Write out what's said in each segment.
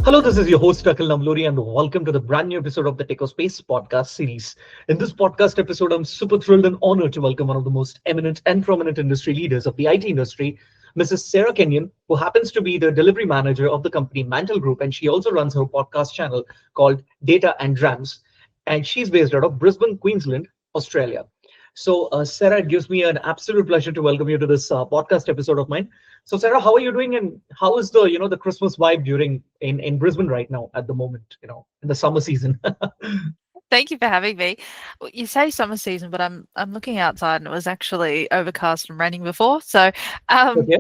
Hello, this is your host Akil Namluri, and welcome to the brand new episode of the Space podcast series. In this podcast episode, I'm super thrilled and honored to welcome one of the most eminent and prominent industry leaders of the IT industry, Mrs. Sarah Kenyon, who happens to be the delivery manager of the company Mantel Group, and she also runs her podcast channel called Data and Drams, and she's based out of Brisbane, Queensland, Australia. So, Sarah, it gives me an absolute pleasure to welcome you to this podcast episode of mine. So, Sarah, how are you doing, and how is the Christmas vibe during in Brisbane right now at the moment? In the summer season. Thank you for having me. Well, you say summer season, but I'm looking outside and it was actually overcast and raining before. Um, Okay.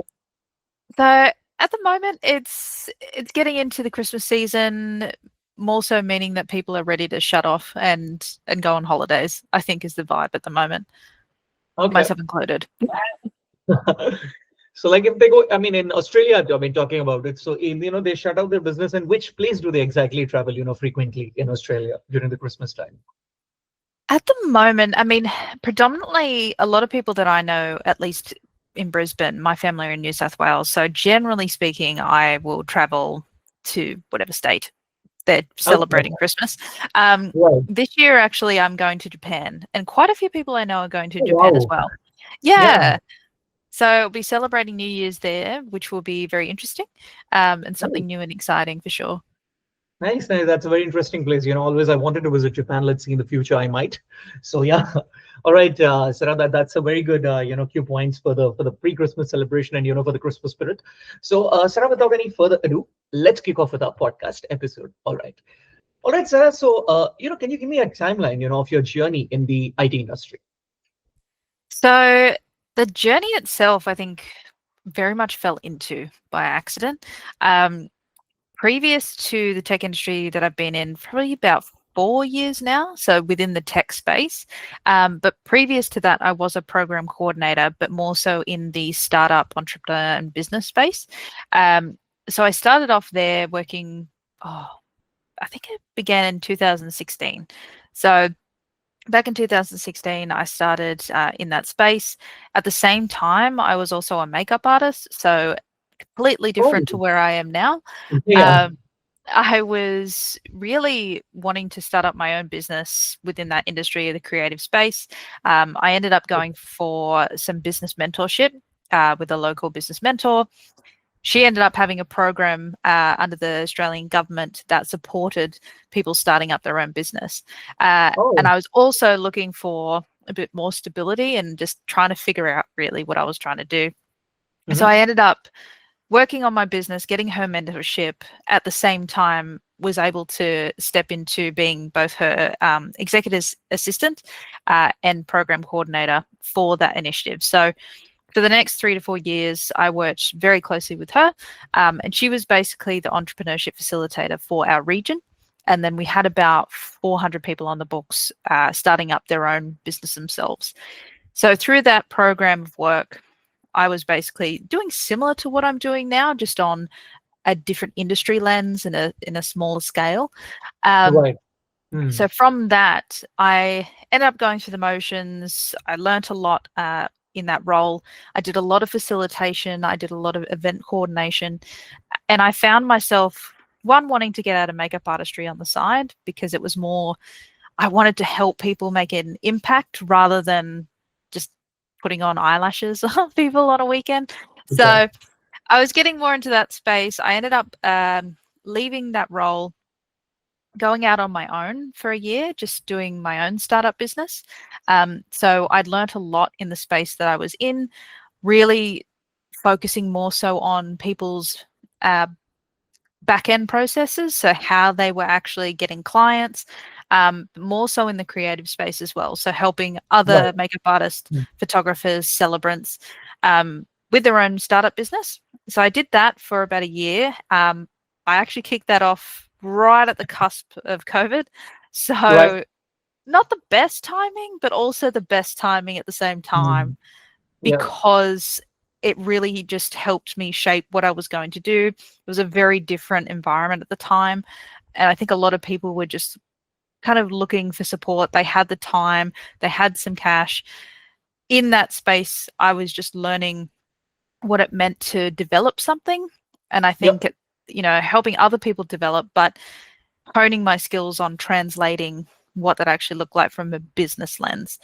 so at the moment it's getting into the Christmas season, more so meaning that people are ready to shut off and go on holidays, I think is the vibe at the moment, Okay. myself included. So, like, if they go, I mean, in Australia, I mean, talking about it. So, they shut out their business, and which place do they exactly travel? Frequently in Australia during the Christmas time. At the moment, I mean, predominantly a lot of people that I know, at least in Brisbane, my family are in New South Wales. So generally speaking, I will travel to whatever state they're Okay. celebrating Christmas. Um, Right. this year, actually, I'm going to Japan, and quite a few people I know are going to Oh, Japan as wow. well. Yeah. Yeah. So I'll be celebrating New Year's there, which will be very interesting, and something new and exciting for sure. Nice, nice. That's a very interesting place. Always I wanted to visit Japan. Let's see in the future I might. So yeah. All right, Sarah, that's a very good cue points for the pre-Christmas celebration and for the Christmas spirit. So Sarah, without any further ado, let's kick off with our podcast episode. All right, Sarah. So can you give me a timeline of your journey in the IT industry? So the journey itself, I think, very much fell into by accident. Um, Previous to the tech industry that I've been in, probably about 4 years now, so within the tech space. But previous to that, I was a program coordinator, but more so in the startup entrepreneur and business space. So I started off there working, oh, I think it began in 2016. So back in 2016, I started in that space. At the same time, I was also a makeup artist, so completely Oh, different to where I am now. yeah. Um, I was really wanting to start up my own business within that industry, the creative space. I ended up going for some business mentorship with a local business mentor. She ended up having a program under the Australian government that supported people starting up their own business. And Oh. I was also looking for a bit more stability and just trying to figure out really what I was trying to do. So Hmm. I ended up working on my business, getting her mentorship, at the same time was able to step into being both her executive assistant and program coordinator for that initiative. So for the next 3 to 4 years, I worked very closely with her, and she was basically the entrepreneurship facilitator for our region. And then we had about 400 people on the books starting up their own business themselves. So through that program of work, I was basically doing similar to what I'm doing now, just on a different industry lens and in a smaller scale. Um, Right. Hmm. so from that, I ended up going through the motions. I learnt a lot in that role. I did a lot of facilitation. I did a lot of event coordination, and I found myself wanting to get out of makeup artistry on the side because it was more I wanted to help people make an impact rather than just putting on eyelashes on people on a weekend. Okay. So I was getting more into that space. I ended up leaving that role, going out on my own for a year, just doing my own startup business. So I'd learnt a lot in the space that I was in, really focusing more so on people's uh, back end processes, so how they were actually getting clients, more so in the creative space as well. So helping Right. other makeup artists, Hmm. photographers, celebrants with their own startup business. So I did that for about a year. I actually kicked that off right at the cusp of COVID. Right. So not the best timing, but also the best timing at the same Hmm. time Yeah. because it really just helped me shape what I was going to do. It was a very different environment at the time. And I think a lot of people were just kind of looking for support. They had the time, they had some cash. In that space, I was just learning what it meant to develop something. And I think Yep. helping other people develop, but honing my skills on translating what that actually looked like from a business lens.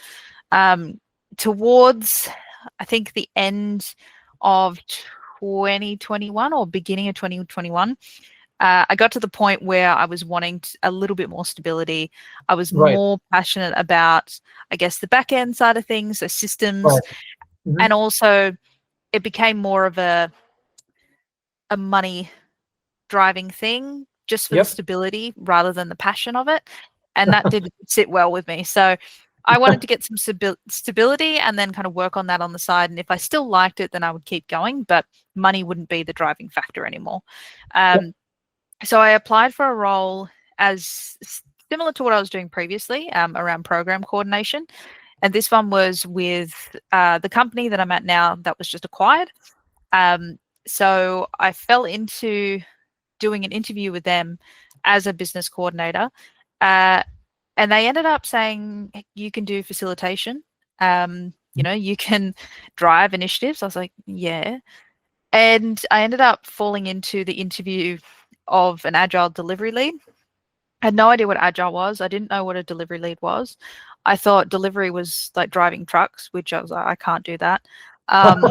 Towards, I think, the end of 2021 or beginning of 2021, I got to the point where I was wanting a little bit more stability. I was Right. more passionate about, I guess, the back end side of things, so systems, Right. Mhm. and also it became more of a money driving thing just for the Yep. stability rather than the passion of it. And that didn't sit well with me. So I wanted to get some stability and then kind of work on that on the side. And if I still liked it, then I would keep going, but money wouldn't be the driving factor anymore. Yep. So I applied for a role as similar to what I was doing previously, around program coordination. And this one was with the company that I'm at now that was just acquired. So I fell into doing an interview with them as a business coordinator. And they ended up saying, you can do facilitation. You can drive initiatives. I was like, yeah. And I ended up falling into the interview of an agile delivery lead. I had no idea what agile was. I didn't know what a delivery lead was. I thought delivery was like driving trucks, which I was like, I can't do that. And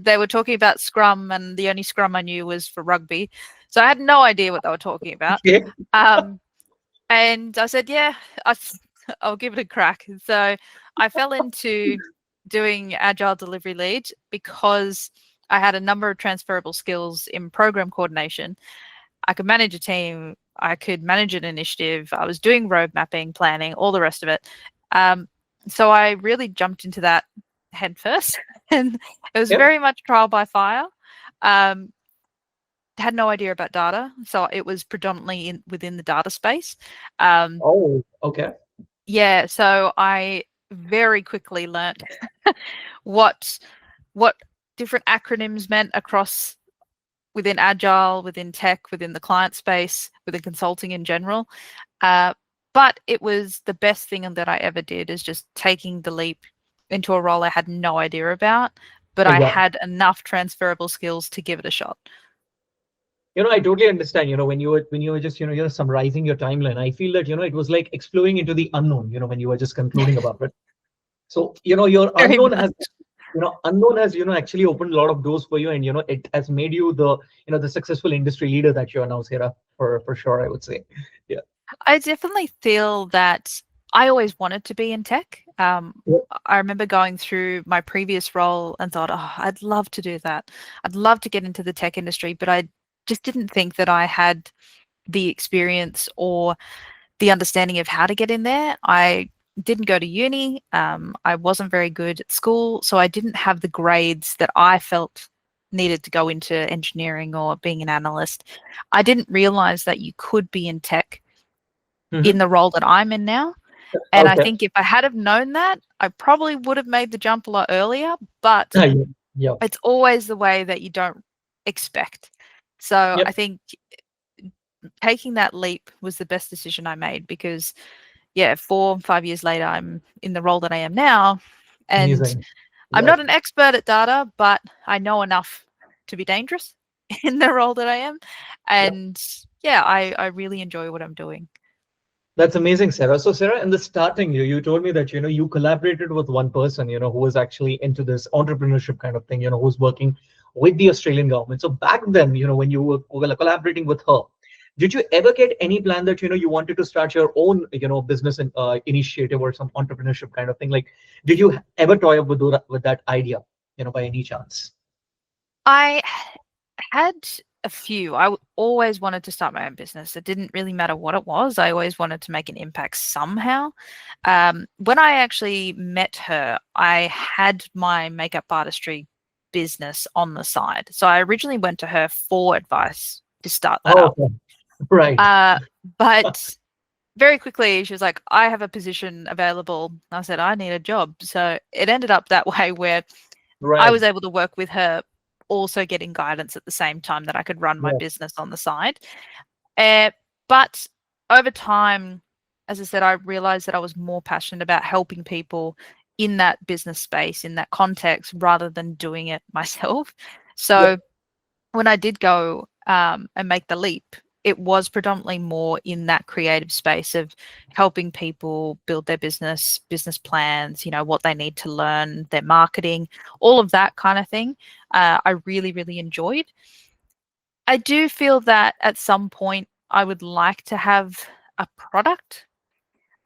they were talking about Scrum, and the only Scrum I knew was for rugby. So I had no idea what they were talking about. Okay. And I said, yeah, I'll give it a crack. So I fell into doing agile delivery lead because I had a number of transferable skills in program coordination. I could manage a team. I could manage an initiative. I was doing road mapping, planning, all the rest of it. So I really jumped into that head first, and it was Yep. very much trial by fire. Had no idea about data, so it was predominantly within the data space. Oh, okay. Yeah, so I very quickly learnt what different acronyms meant across within agile, within tech, within the client space, within consulting in general. But it was the best thing that I ever did, is just taking the leap into a role I had no idea about, but I Exactly. had enough transferable skills to give it a shot. I totally understand. When you were just summarizing your timeline, I feel that it was like exploring into the unknown. When you were just concluding about it. So your Very unknown much. has actually opened a lot of doors for you, and it has made you the successful industry leader that you are now, Sarah, for sure, I would say. Yeah. I definitely feel that I always wanted to be in tech. Yep. I remember going through my previous role and thought, oh, I'd love to do that. I'd love to get into the tech industry, but I just didn't think that I had the experience or the understanding of how to get in there. I didn't go to uni. I wasn't very good at school, so I didn't have the grades that I felt needed to go into engineering or being an analyst. I didn't realize that you could be in tech in Mhm. the role that I'm in now. And I Okay. think if I had have known that, I probably would have made the jump a lot earlier, but Yeah. Yeah. it's always the way that you don't expect. So I Yep. think taking that leap was the best decision I made, because yeah, 4-5 years later, I'm in the role that I am now, and Amazing. I'm Yeah. not an expert at data, but I know enough to be dangerous in the role that I am. Yeah. And yeah, I really enjoy what I'm doing. That's amazing, Sarah. So, Sarah, in the starting, you told me that you collaborated with one person, who was actually into this entrepreneurship kind of thing, who's working with the Australian government. So back then, when you were collaborating with her, did you ever get any plan that you wanted to start your own business and initiative or some entrepreneurship kind of thing? Like, did you ever toy up with that idea, by any chance? I had a few. Always wanted to start my own business. It didn't really matter what it was. I always wanted to make an impact somehow. When I actually met her, I had my makeup artistry business on the side. So I originally went to her for advice to start that Oh, up. okay. Right. But very quickly, she was like, I have a position available. I said, I need a job. So it ended up that way, where I Right. was able to work with her, also getting guidance at the same time that I could run my Yeah. business on the side. But over time, as I said, I realized that I was more passionate about helping people in that business space, in that context, rather than doing it myself. Yep. So when I did go and make the leap, it was predominantly more in that creative space of helping people build their business plans, what they need to learn, their marketing, all of that kind of thing. I really, really enjoyed. I do feel that at some point I would like to have a product.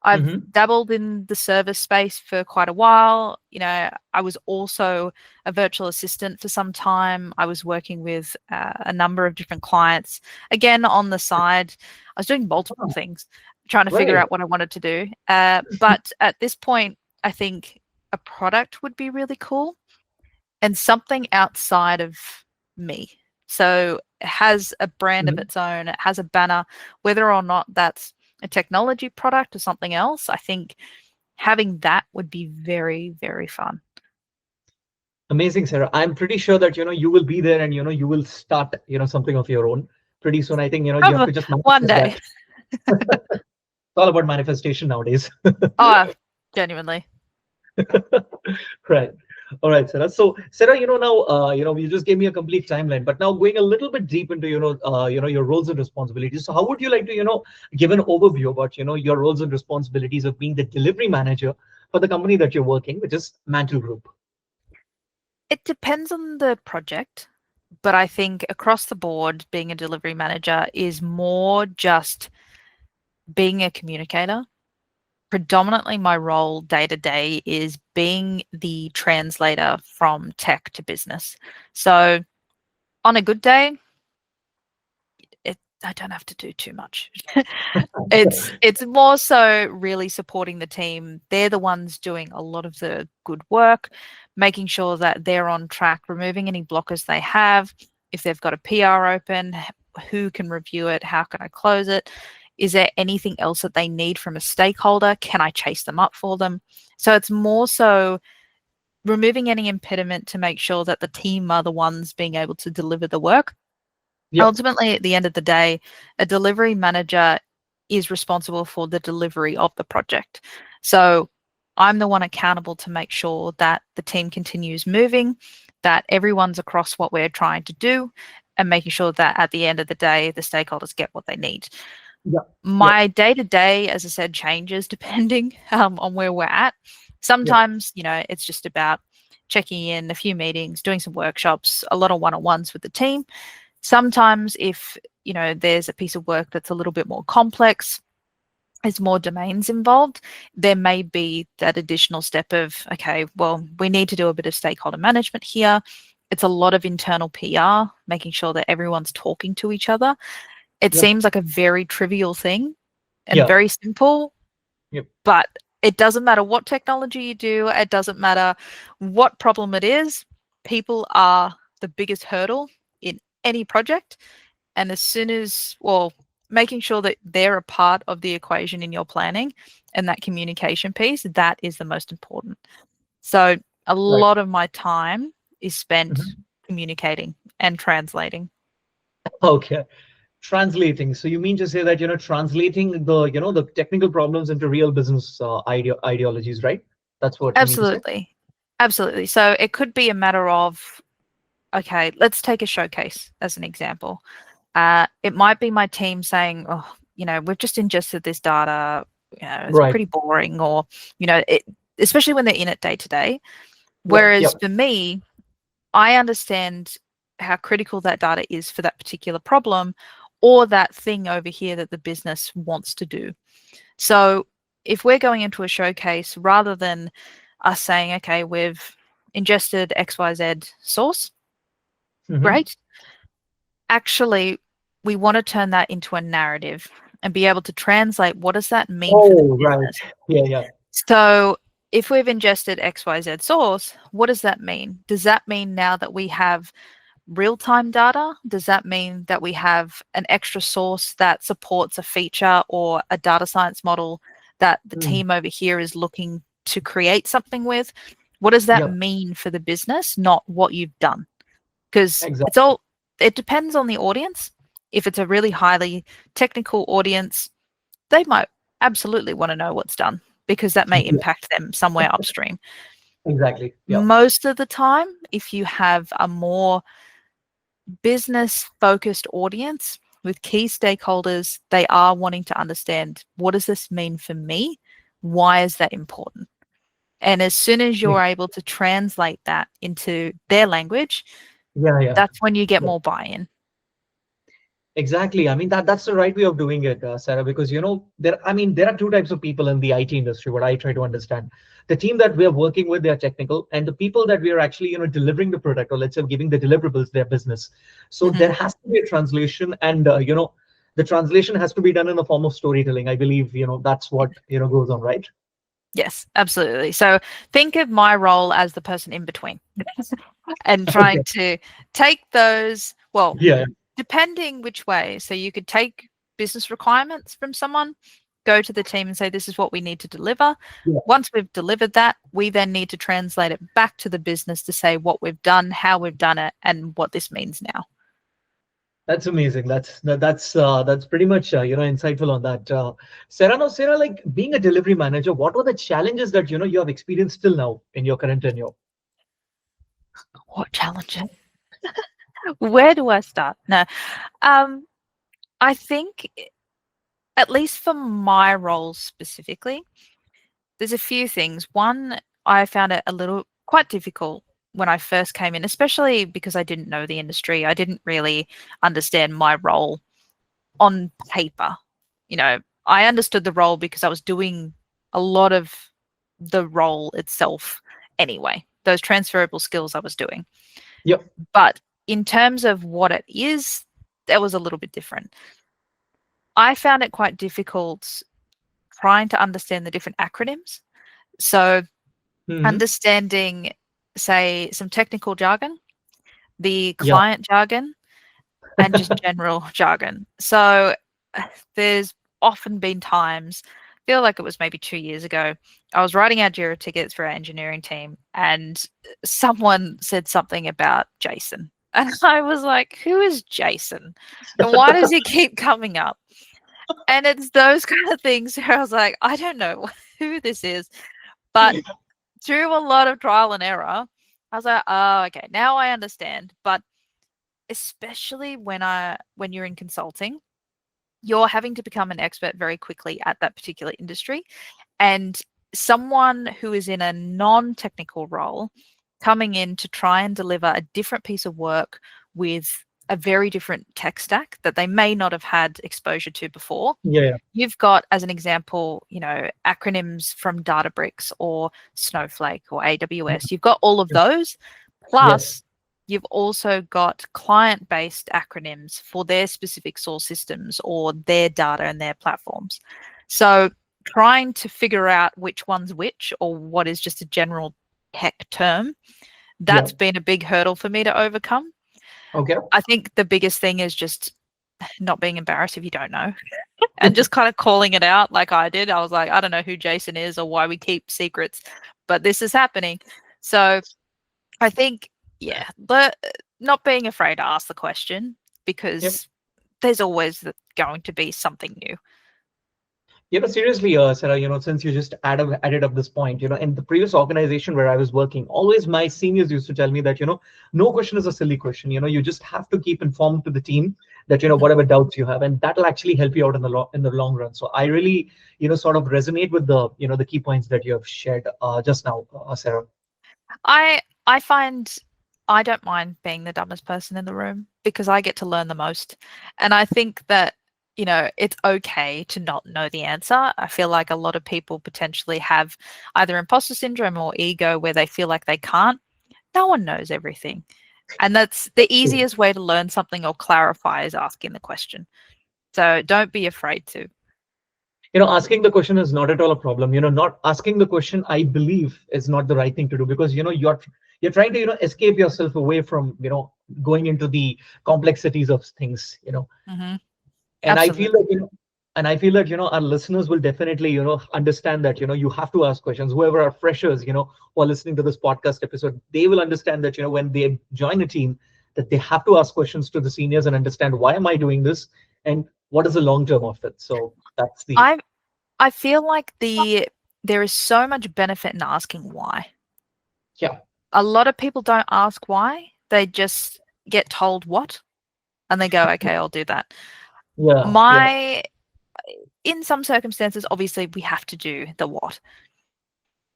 I've Mm-hmm. dabbled in the service space for quite a while. I was also a virtual assistant for some time. I was working with a number of different clients. Again, on the side, I was doing multiple Oh, things, trying to figure right. out what I wanted to do. But at this point, I think a product would be really cool and something outside of me. So it has a brand of Mhm. its own, it has a banner, whether or not that's a technology product or something else. I think having that would be very, very fun. Amazing, Sarah. I'm pretty sure that you will be there, and you will start something of your own pretty soon. I think you have Probably to just one manifest day. that. It's all about manifestation nowadays. Oh, genuinely. Right. All right, Sarah. So, Sarah, now, you just gave me a complete timeline, but now going a little bit deep into, your roles and responsibilities. So, how would you like to, give an overview about, your roles and responsibilities of being the delivery manager for the company that you're working, which is Mantel Group? It depends on the project, but I think across the board, being a delivery manager is more just being a communicator. Predominantly, my role day to day is being the translator from tech to business. So, on a good day, I don't have to do too much. It's more so really supporting the team. They're the ones doing a lot of the good work, making sure that they're on track, removing any blockers they have. If they've got a PR open, who can review it? How can I close it? Is there anything else that they need from a stakeholder? Can I chase them up for them? So it's more so removing any impediment to make sure that the team are the ones being able to deliver the work. Yep. Ultimately, at the end of the day, a delivery manager is responsible for the delivery of the project. So I'm the one accountable to make sure that the team continues moving, that everyone's across what we're trying to do, and making sure that at the end of the day, the stakeholders get what they need. Yep. Yep. My day to day, as I said, changes depending on where we're at. Yep. Sometimes, it's just about checking in, a few meetings, doing some workshops, a lot of one-on-ones with the team. Sometimes if, there's a piece of work that's a little bit more complex, there's more domains involved, there may be that additional step of, okay, well, we need to do a bit of stakeholder management here. It's a lot of internal PR, making sure that everyone's talking to each other. It Yep. seems like a very trivial thing and Yeah. very simple, Yep. but it doesn't matter what technology you do, it doesn't matter what problem it is, people are the biggest hurdle in any project. And as soon as, well, making sure that they're a part of the equation in your planning and that communication piece, that is the most important. So a Right. lot of my time is spent Mhm. communicating and translating. Okay. Translating. So you mean to say that, translating the technical problems into real business ideologies, right? That's what you mean to say? Absolutely. Absolutely. So it could be a matter of, okay, let's take a showcase as an example. It might be my team saying, oh, we've just ingested this data, it's Right. pretty boring, or, especially when they're in it day to day. Yep. Whereas Yep. for me, I understand how critical that data is for that particular problem or that thing over here that the business wants to do. So if we're going into a showcase, rather than us saying, okay, we've ingested XYZ source, Hmm. great. Actually, we want to turn that into a narrative and be able to translate what does that mean for the Oh, right. business. Yeah. Yeah. So if we've ingested XYZ source, what does that mean? Does that mean now that we have real-time data? Does that mean that we have an extra source that supports a feature or a data science model that the Mm. team over here is looking to create something with? What does that Yeah. mean for the business, not what you've done? Because Exactly. it depends on the audience. If it's a really highly technical audience, they might absolutely want to know what's done because that may Yeah. impact them somewhere upstream. Exactly. Yeah. Most of the time, if you have a more business focused audience with key stakeholders. They are wanting to understand, what does this mean for me? Why is that important? And as soon as Yeah, you're able to translate that into their language, yeah, yeah. that's when you get Yeah. more buy-in. Exactly. I mean that's the right way of doing it, Sarah. Because there are two types of people in the IT industry. What I try to understand, the team that we are working with, they are technical, and the people that we are actually delivering the product, or let's say giving the deliverables, their business. So Mhm. there has to be a translation, and the translation has to be done in a form of storytelling. I believe that's what goes on, right? Yes, absolutely. So think of my role as the person in between and Okay. trying to take those, well, Yeah. depending which way. So you could take business requirements from someone, go to the team and say, this is what we need to deliver. Yeah. Once we've delivered that, we then need to translate it back to the business to say what we've done, how we've done it, and what this means now. That's amazing. That's pretty much insightful on that. Sarah, now Sarah, like being a delivery manager, what were the challenges that you have experienced till now in your current tenure? What challenges? Where do I start? No, um, I think, at least for my role specifically, there's a few things. One, I found it a little quite difficult when I first came in, especially because I didn't know the industry. I didn't really understand my role on paper. I understood the role because I was doing a lot of the role itself anyway. Those transferable skills I was doing. Yep. But in terms of what it is, that was a little bit different. I found it quite difficult trying to understand the different acronyms. So Hmm. understanding, say, some technical jargon, the Yeah. client jargon, and just general jargon. So there's often been times, I feel like it was maybe 2 years ago, I was writing our Jira tickets for our engineering team, and someone said something about Jason. And I was like, who is Jason? And why does he keep coming up? And it's those kind of things where I was like, I don't know who this is. But through a lot of trial and error, I was like, oh, okay, now I understand. But especially when you're in consulting, you're having to become an expert very quickly at that particular industry. And someone who is in a non-technical role coming in to try and deliver a different piece of work with a very different tech stack that they may not have had exposure to before. Yeah. Yeah. You've got, as an example, acronyms from Databricks or Snowflake or AWS. You've got all of those. Yes. Plus, you've also got client-based acronyms for their specific source systems or their data and their platforms. So trying to figure out which one's which, or what is just a general tech term, Yeah. that's been a big hurdle for me to overcome. Okay. I think the biggest thing is just not being embarrassed if you don't know, and just kind of calling it out like I did. I was like, I don't know who Jason is or why we keep secrets, but this is happening. So I think, yeah, not being afraid to ask the question, Yep. because there's always going to be something new. Seriously, Sarah, since you just added up this point, in the previous organization where I was working, always my seniors used to tell me that, no question is a silly question. You just have to keep informed to the team that, Mhm. whatever doubts you have, and that'll actually help you out in the long run. So I really, sort of resonate with the key points that you have shared just now, Sarah. I find I don't mind being the dumbest person in the room because I get to learn the most. And I think that, it's okay to not know the answer. I feel like a lot of people potentially have either imposter syndrome or ego where they feel like they can't. No one knows everything. And that's the easiest way to learn something or clarify, is asking the question. So don't be afraid to. Asking the question is not at all a problem. Not asking the question, I believe, is not the right thing to do, because you're trying to escape yourself away from going into the complexities of things. Hmm. And I feel Absolutely. that our listeners will definitely understand that you have to ask questions. Whoever are freshers, who are listening to this podcast episode, they will understand that when they join a team, that they have to ask questions to the seniors and understand, why am I doing this, and what is the long term of it. So that's the I I feel like there is so much benefit in asking why. yeah. A lot of people don't ask why. They just get told what, and they go, okay, I'll do that. Yeah, yeah, My In some circumstances, obviously, we have to do the what,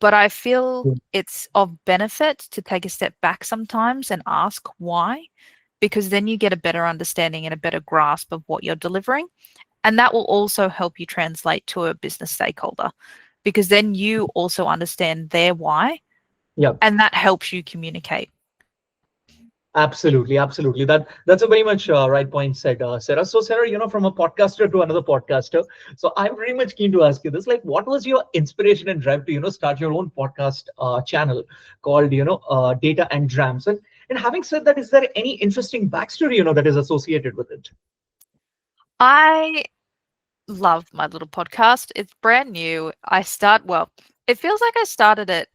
but I feel yeah. it's of benefit to take a step back sometimes and ask why, because then you get a better understanding and a better grasp of what you're delivering. And that will also help you translate to a business stakeholder, because then you also understand their why, Yeah. and that helps you communicate. Absolutely, absolutely. That's a very much right point said, Sarah. So, Sarah, from a podcaster to another podcaster. So, I'm very much keen to ask you this: like, what was your inspiration and drive to start your own podcast channel called Data and Drams? And having said that, is there any interesting backstory that is associated with it? I love my little podcast. It's brand new. Well, it feels like I started it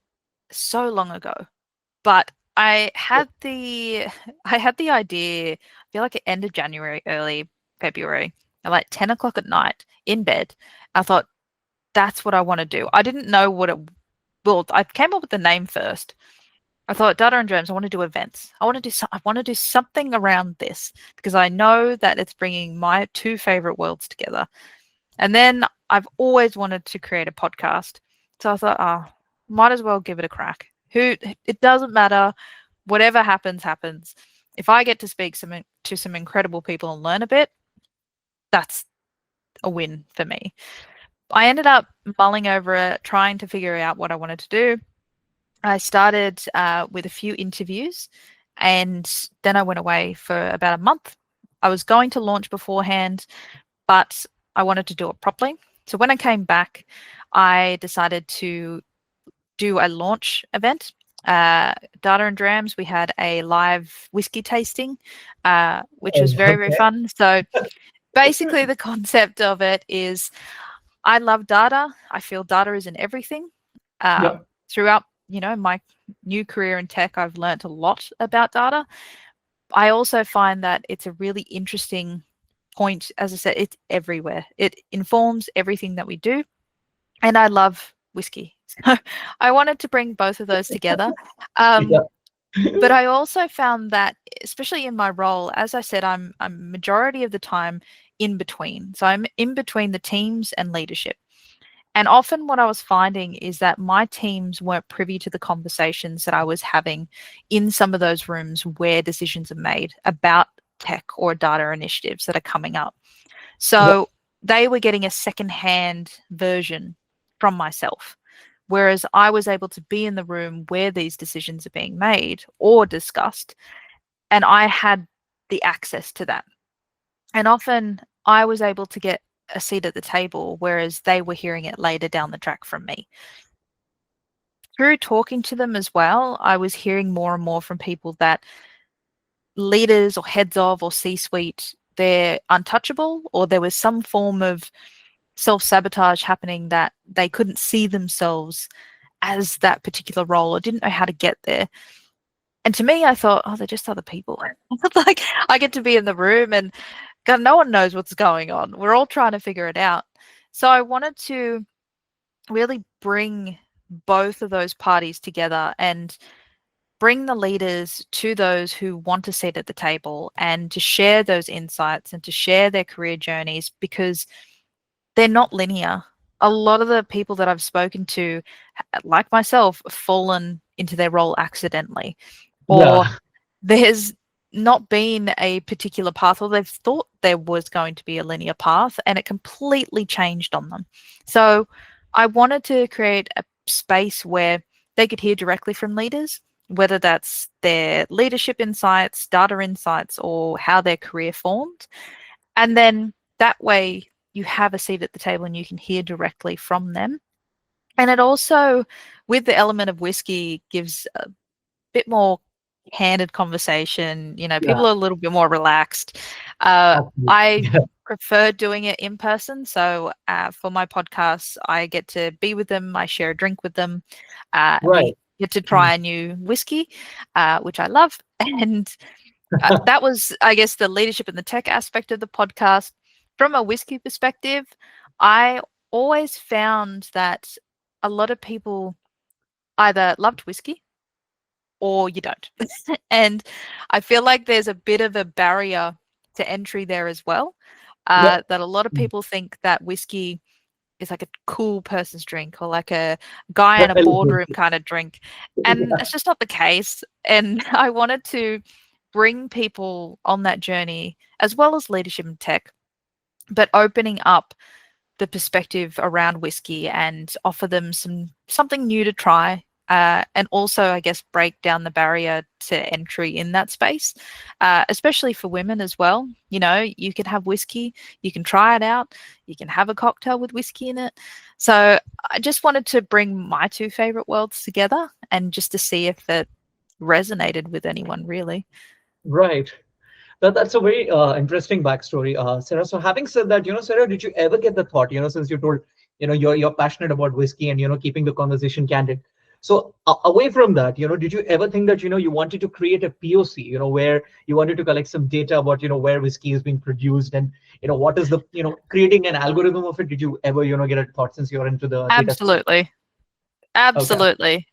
so long ago, but I had the idea, I feel like at end of January, early February, at like 10 o'clock at night in bed. I thought, that's what I want to do. I didn't know what it well, I came up with the name first. I thought Data and Drams, I want to do events. I want to do something around this because I know that it's bringing my two favorite worlds together. And then I've always wanted to create a podcast. So I thought, might as well give it a crack. It doesn't matter. Whatever happens, happens. If I get to speak to some incredible people and learn a bit, that's a win for me. I ended up mulling over it, trying to figure out what I wanted to do. I started with a few interviews, and then I went away for about a month. I was going to launch beforehand, but I wanted to do it properly. So when I came back, I decided to do a launch event. Data and Drams, we had a live whiskey tasting, which was Oh, very, very okay. fun. So basically, the concept of it is I love data. I feel data is in everything. Yeah. Throughout, my new career in tech, I've learnt a lot about data. I also find that it's a really interesting point. As I said, it's everywhere. It informs everything that we do. And I love whiskey. So I wanted to bring both of those together. Yeah. But I also found that, especially in my role, as I said, I'm majority of the time in between. So I'm in between the teams and leadership. And often what I was finding is that my teams weren't privy to the conversations that I was having in some of those rooms where decisions are made about tech or data initiatives that are coming up. Yeah. So they were getting a secondhand version from myself. Whereas I was able to be in the room where these decisions are being made or discussed, and I had the access to that. And often I was able to get a seat at the table, whereas they were hearing it later down the track from me. Through talking to them as well, I was hearing more and more from people that leaders or heads of or C-suite, they're untouchable, or there was some form of self-sabotage happening that they couldn't see themselves as that particular role or didn't know how to get there. And to me, I thought, oh, they're just other people. Like, I get to be in the room and God, no one knows what's going on. We're all trying to figure it out. So I wanted to really bring both of those parties together and bring the leaders to those who want a seat at the table and to share those insights and to share their career journeys, because they're not linear. A lot of the people that I've spoken to, like myself, have fallen into their role accidentally, or Yeah. there's not been a particular path, or they've thought there was going to be a linear path and it completely changed on them. So I wanted to create a space where they could hear directly from leaders, whether that's their leadership insights, data insights, or how their career formed. And then that way you have a seat at the table and you can hear directly from them. And it also, with the element of whiskey, gives a bit more candid conversation. Yeah. People are a little bit more relaxed. Absolutely. I Yeah. prefer doing it in person. So for my podcasts, I get to be with them. I share a drink with them. Right. We get to try a new whiskey, which I love. And that was, I guess, the leadership and the tech aspect of the podcast. From a whiskey perspective, I always found that a lot of people either loved whiskey or you don't. And I feel like there's a bit of a barrier to entry there as well. Yeah. That a lot of Mm. people think that whiskey is like a cool person's drink or like a guy in The a elegant. boardroom kind of drink. And Yeah. it's just not the case. And I wanted to bring people on that journey as well as leadership in tech, but opening up the perspective around whiskey and offer them something new to try. And also, I guess, break down the barrier to entry in that space, especially for women as well. You know, you can have whiskey, you can try it out, you can have a cocktail with whiskey in it. So I just wanted to bring my two favorite worlds together and just to see if it resonated with anyone really. Right. That's a very interesting backstory, Sarah. So having said that, Sarah, did you ever get the thought, since you told, you're passionate about whiskey and, keeping the conversation candid. So away from that, did you ever think that, you wanted to create a POC, where you wanted to collect some data about, where whiskey is being produced and, what is the, creating an algorithm of it? Did you ever, get a thought since you're into the data space? Absolutely. Okay. Absolutely.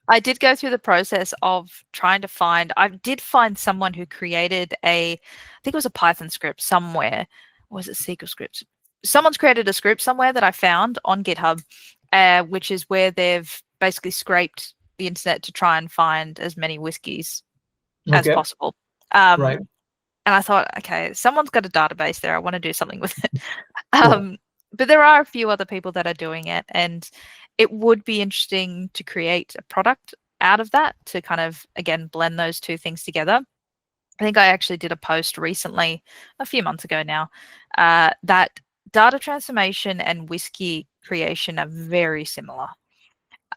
I did go through the process of trying to find, I did find someone who created I think it was a Python script somewhere. Or was it SQL script? Someone's created a script somewhere that I found on GitHub, which is where they've basically scraped the internet to try and find as many whiskies as Okay. possible. Right. And I thought, okay, someone's got a database there. I want to do something with it. Yeah. Um, but there are a few other people that are doing it, and it would be interesting to create a product out of that to kind of, again, blend those two things together. I think I actually did a post recently, a few months ago now, that data transformation and whiskey creation are very similar.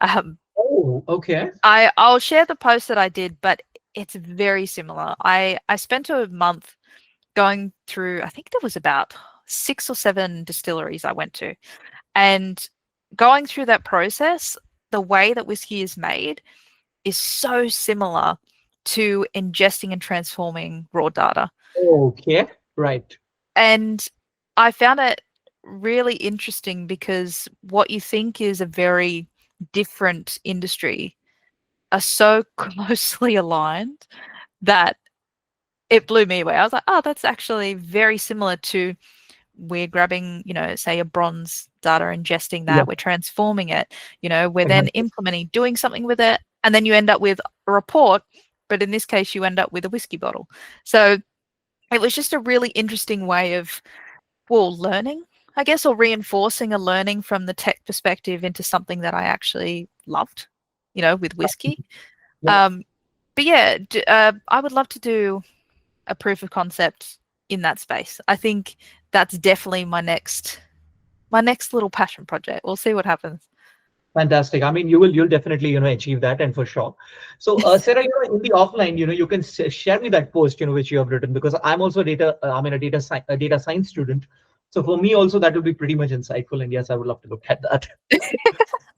Um, Oh, okay. I'll share the post that I did, but it's very similar. I spent a month going through, I think there was about 6 or 7 distilleries I went to, and going through that process, the way that whiskey is made is so similar to ingesting and transforming raw data. Okay. Right. And I found it really interesting because what you think is a very different industry are so closely aligned that it blew me away. I was like, oh, that's actually very similar to we're grabbing, say a bronze data, ingesting Yeah. that, we're transforming it, we're then Exactly. implementing, doing something with it, and then you end up with a report. But in this case, you end up with a whiskey bottle. So it was just a really interesting way of, well, learning, I guess, or reinforcing a learning from the tech perspective into something that I actually loved, with whiskey. Yeah. Um, but yeah, I would love to do a proof of concept in that space. I think that's definitely my next little passion project. We'll see what happens. Fantastic. I mean, you'll definitely, achieve that, and for sure. So, Sarah, in the offline, you can share me that post, which you have written, because I'm also I'm in a data science student. So for me also, that would be pretty much insightful. And yes, I would love to look at that.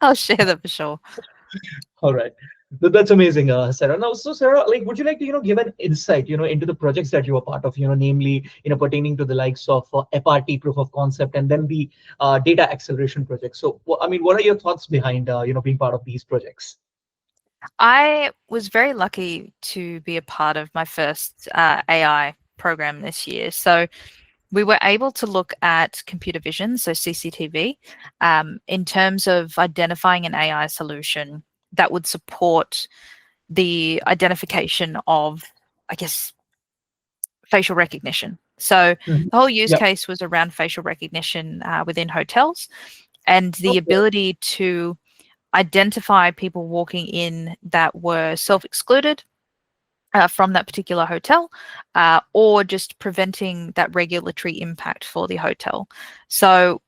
I'll share that for sure. All right. That's amazing, Sarah. Now, so Sarah, like, would you like to, give an insight, into the projects that you are part of, namely, pertaining to the likes of FRT Proof of Concept and then the data acceleration project. So, I mean, what are your thoughts behind, being part of these projects? I was very lucky to be a part of my first AI program this year. So we were able to look at computer vision, so CCTV, in terms of identifying an AI solution that would support the identification of, I guess, facial recognition. So Mhm. the whole use Yeah. case was around facial recognition within hotels and the Okay. ability to identify people walking in that were self-excluded from that particular hotel, or just preventing that regulatory impact for the hotel. So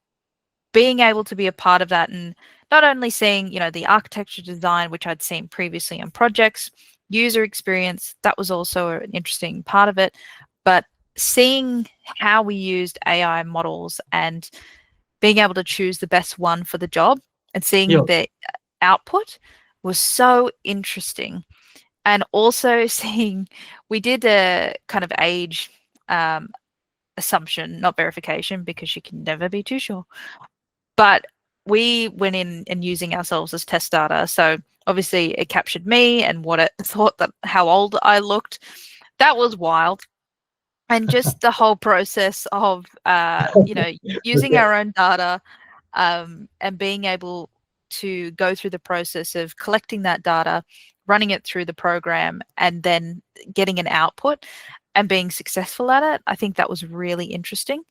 being able to be a part of that and not only seeing, the architecture design, which I'd seen previously on projects, user experience, that was also an interesting part of it, but seeing how we used AI models and being able to choose the best one for the job and seeing Yeah. the output was so interesting. And also seeing, we did a kind of age assumption, not verification, because you can never be too sure. But we went in and using ourselves as test data. So obviously it captured me and what it thought that how old I looked. That was wild. And just the whole process of, using Okay. our own data, and being able to go through the process of collecting that data, running it through the program, and then getting an output and being successful at it. I think that was really interesting.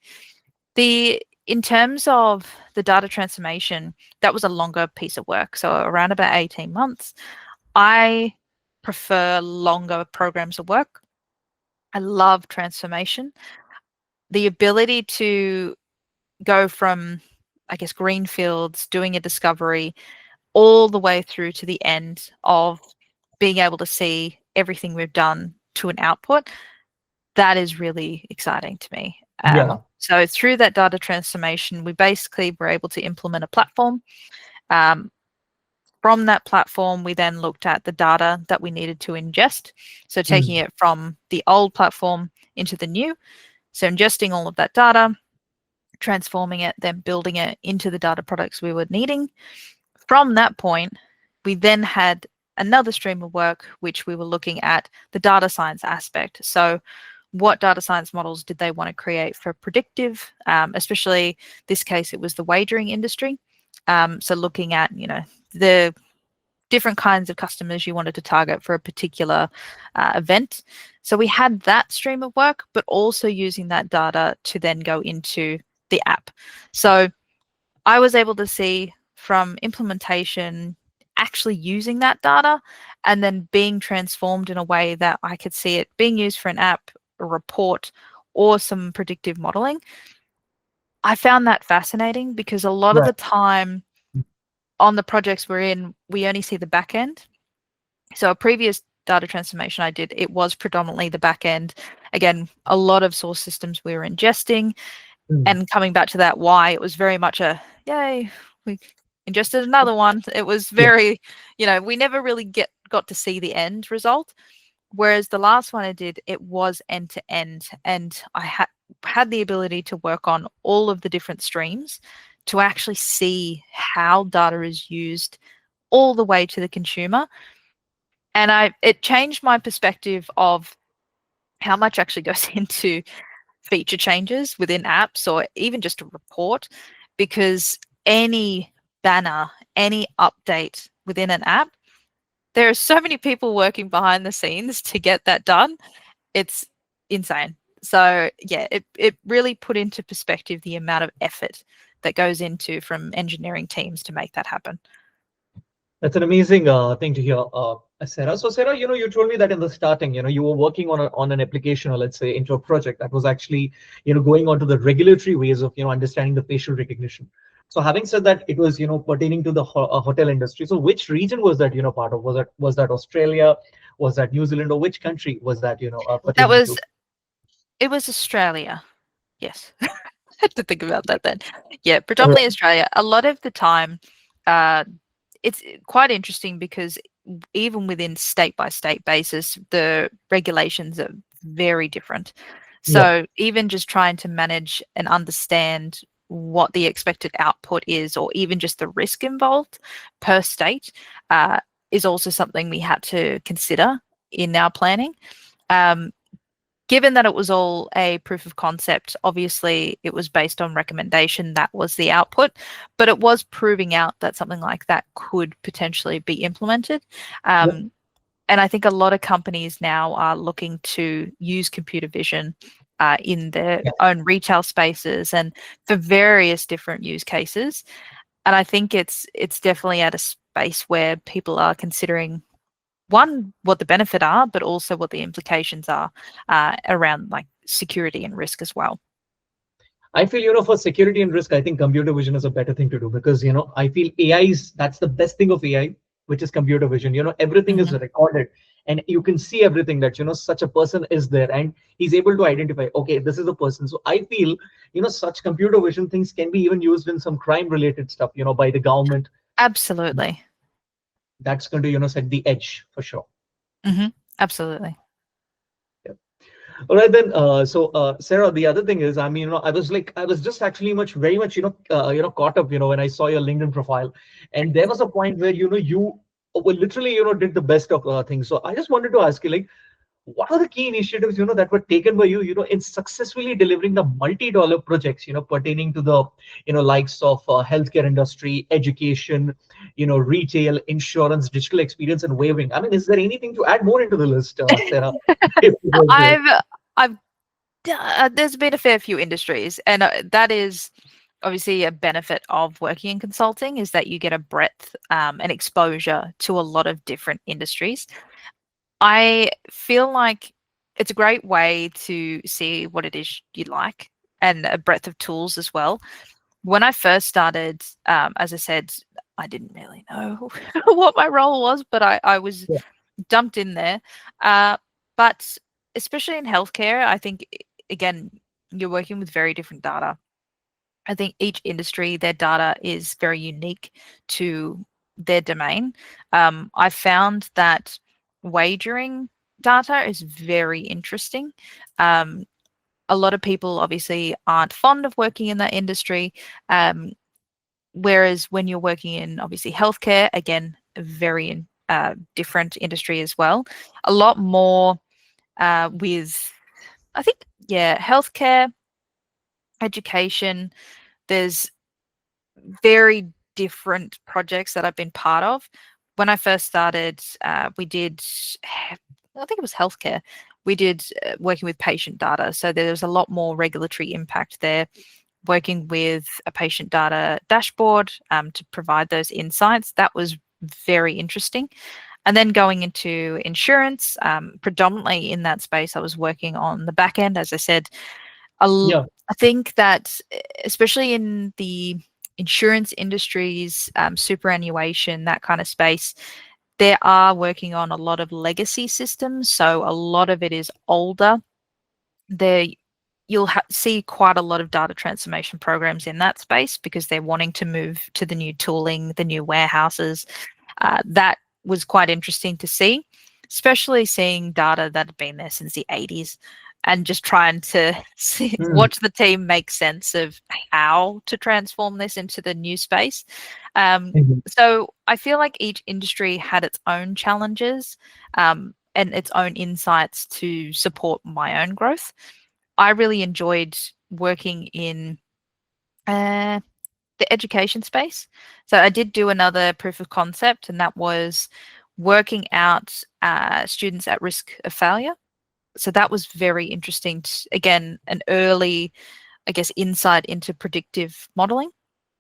In terms of the data transformation, that was a longer piece of work. So around about 18 months. I prefer longer programs of work. I love transformation. The ability to go from, I guess, greenfields, doing a discovery, all the way through to the end of being able to see everything we've done to an output, that is really exciting to me. Yeah. So through that data transformation, we basically were able to implement a platform. Um, from that platform, we then looked at the data that we needed to ingest. So taking Mm. it from the old platform into the new. So ingesting all of that data, transforming it, then building it into the data products we were needing. From that point, we then had another stream of work, which we were looking at the data science aspect. So what data science models did they want to create for predictive, especially this case, it was the wagering industry. So looking at, the different kinds of customers you wanted to target for a particular event. So we had that stream of work, but also using that data to then go into the app. So I was able to see from implementation, actually using that data and then being transformed in a way that I could see it being used for an app, a report, or some predictive modeling. I found that fascinating because a lot of Right. the time on the projects we're in, we only see the back end. So a previous data transformation I did, it was predominantly the back end. Again, a lot of source systems we were ingesting. Mm. And coming back to that why, it was very much a, yay, we ingested another one. It was Yeah. very, we never really got to see the end result. Whereas the last one I did, it was end to end. And I had the ability to work on all of the different streams to actually see how data is used all the way to the consumer. And it changed my perspective of how much actually goes into feature changes within apps or even just a report, because any banner, any update within an app, there are so many people working behind the scenes to get that done. It's insane. So yeah, it really put into perspective the amount of effort that goes into from engineering teams to make that happen. That's an amazing thing to hear, Sarah. So, Sarah, you told me that in the starting, you were working on an application, or let's say into a project that was actually, going on to the regulatory ways of, understanding the facial recognition. So, having said that, it was, pertaining to the hotel industry. So, which region was that, part of? Was that Australia? Was that New Zealand, or which country was that, That pertaining was to? it was Australia. Yes. I had to think about that then. Yeah, All predominantly right. Australia. A lot of the time, uh, it's quite interesting because even within state by state basis, the regulations are very different. Yeah. So even just trying to manage and understand what the expected output is, or even just the risk involved per state, is also something we had to consider in our planning. Um, Given that it was all a proof of concept, obviously it was based on recommendation, that was the output, but it was proving out that something like that could potentially be implemented. Yeah. And I think a lot of companies now are looking to use computer vision in their Yeah. own retail spaces and for various different use cases. And I think it's definitely at a space where people are considering, one, what the benefit are, but also what the implications are around like security and risk as well. I feel, for security and risk, I think computer vision is a better thing to do because, I feel that's the best thing of AI, which is computer vision. Everything is Hmm. recorded and you can see everything that, such a person is there and he's able to identify, okay, this is a person. So I feel, such computer vision things can be even used in some crime related stuff, by the government. Absolutely. That's going to, set the edge for sure. Hmm. Absolutely. Yeah. All right then. Sarah, the other thing is, I mean, I was just actually very much, caught up, when I saw your LinkedIn profile, and there was a point where, you were literally, did the best of things. So I just wanted to ask you, like, what are the key initiatives, that were taken by you, in successfully delivering the multi-dollar projects, pertaining to the, likes of healthcare industry, education, retail, insurance, digital experience, and wavering. I mean, is there anything to add more into the list, Sarah? If it was there. I've there's been a fair few industries, and that is obviously a benefit of working in consulting is that you get a breadth and exposure to a lot of different industries. I feel like it's a great way to see what it is you like and a breadth of tools as well. When I first started, as I said, I didn't really know what my role was, but I was Yeah. dumped in there. But especially in healthcare, I think, again, you're working with very different data. I think each industry, their data is very unique to their domain. I found that wagering data is very interesting. Um, a lot of people obviously aren't fond of working in that industry. Whereas when you're working in obviously healthcare, again, a very different industry as well. A lot more with, I think, yeah, healthcare, education. There's very different projects that I've been part of. When I first started, we did, I think it was healthcare. We did working with patient data. So there was a lot more regulatory impact there, working with a patient data dashboard to provide those insights. That was very interesting. And then going into insurance, predominantly in that space, I was working on the back end, as I said. Yeah. I think that especially in the insurance industries, superannuation, that kind of space, they are working on a lot of legacy systems. So a lot of it is older. They You'll see quite a lot of data transformation programs in that space because they're wanting to move to the new tooling, the new warehouses. That was quite interesting to see, especially seeing data that had been there since the 80s and just trying to Mm. watch the team make sense of how to transform this into the new space. Mhm. So I feel like each industry had its own challenges and its own insights to support my own growth. I really enjoyed working in uh, the education space. So I did do another proof of concept, and that was working out students at risk of failure. So that was very interesting. Again, an early, I guess, insight into predictive modeling.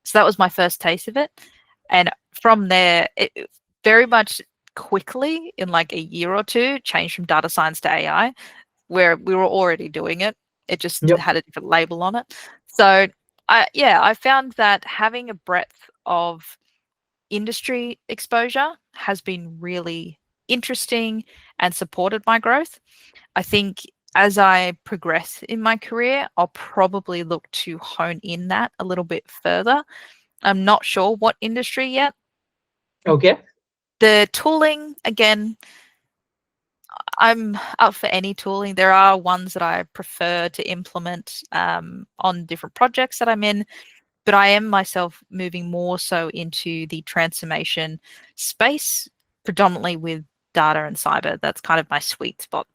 So that was my first taste of it. And from there, it very much quickly, in like a year or two, changed from data science to AI, where we were already doing it. It just Yep. had a different label on it. So I found that having a breadth of industry exposure has been really interesting and supported my growth. I think as I progress in my career, I'll probably look to hone in that a little bit further. I'm not sure what industry yet. Okay. The tooling, again, I'm up for any tooling. There are ones that I prefer to implement on different projects that I'm in, but I am myself moving more so into the transformation space, predominantly with data and cyber. That's kind of my sweet spot.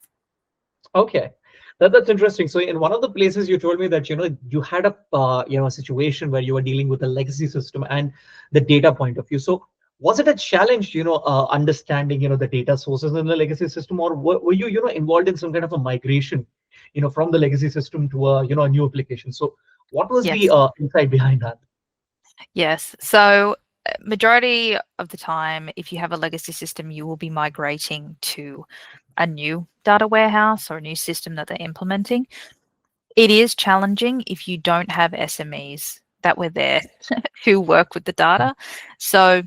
Okay. That's interesting. So in one of the places you told me that you had a situation where you were dealing with a legacy system and the data point of view. So was it a challenge, understanding the data sources in the legacy system, or were you involved in some kind of a migration, from the legacy system to a new application? So what was the Yes. insight behind that? Yes. So, majority of the time, if you have a legacy system, you will be migrating to a new data warehouse or a new system that they're implementing. It is challenging if you don't have SMEs that were there who work with the data. So,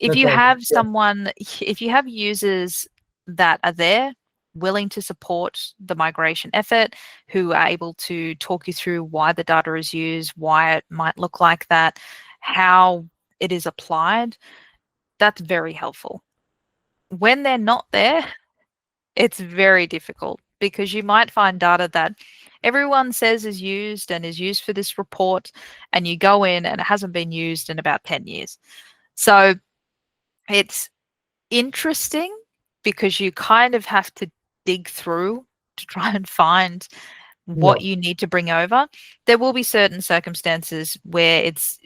if That's you right. have Yeah. someone, if you have users that are there willing to support the migration effort, who are able to talk you through why the data is used, why it might look like that, how it is applied, that's very helpful. When they're not there, it's very difficult. because you might find data that everyone says is used and is used for this report, and you go in and it hasn't been used in about 10 years. So it's interesting because you kind of have to dig through to try and find Yeah, what you need to bring over. There will be certain circumstances where it's,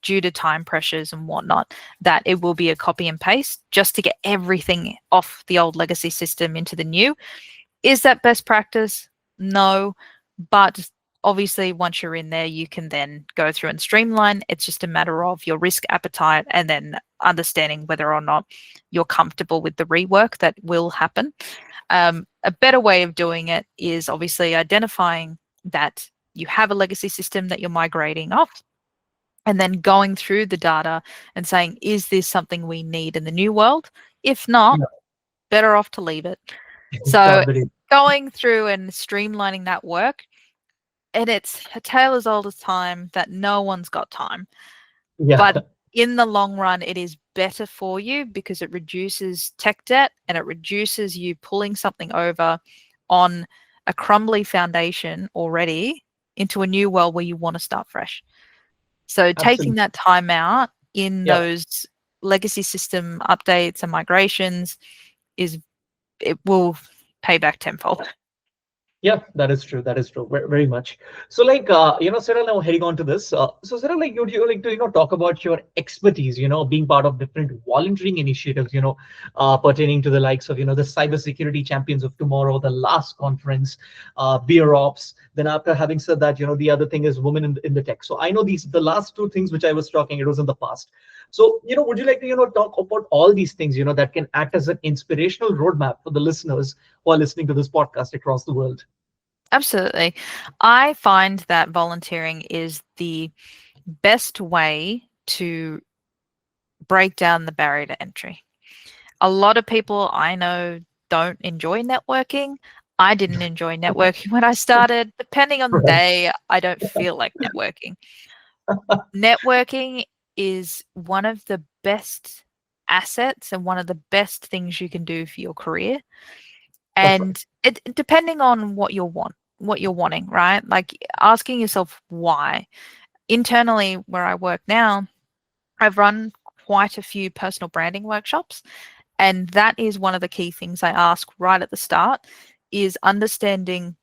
due to time pressures and whatnot, that it will be a copy and paste just to get everything off the old legacy system into the new. Is that best practice? No. But obviously, once you're in there, you can then go through and streamline. It's just a matter of your risk appetite and then understanding whether or not you're comfortable with the rework that will happen. A better way of doing it is obviously identifying that you have a legacy system that you're migrating off, and then going through the data and saying, is this something we need in the new world? If not, yeah, better off to leave it. So very, going through and streamlining that work, and it's a tale as old as time that no one's got time. yeah, But in the long run, it is better for you because it reduces tech debt and it reduces you pulling something over on a crumbly foundation already into a new world where you want to start fresh. So taking absolutely. that time out in Yeah. those legacy system updates and migrations it will pay back tenfold. Yeah, that is true. That is true. Very much. So, like, Sarah, now heading on to this. So, Sarah, like, would you like to, talk about your expertise, being part of different volunteering initiatives, pertaining to the likes of, the cybersecurity champions of tomorrow, the last conference, beer ops. Then after having said that, the other thing is women in the tech. So I know the last two things which I was talking, it was in the past. So, would you like to, talk about all these things, that can act as an inspirational roadmap for the listeners who are listening to this podcast across the world? Absolutely. I find that volunteering is the best way to break down the barrier to entry. A lot of people I know don't enjoy networking. I didn't enjoy networking when I started. Depending on the Right. day, I don't feel like networking. Networking is one of the best assets and one of the best things you can do for your career. That's right. And it depending on what you're wanting, right? Like asking yourself why. Internally, where I work now, I've run quite a few personal branding workshops, and that is one of the key things I ask right at the start is understanding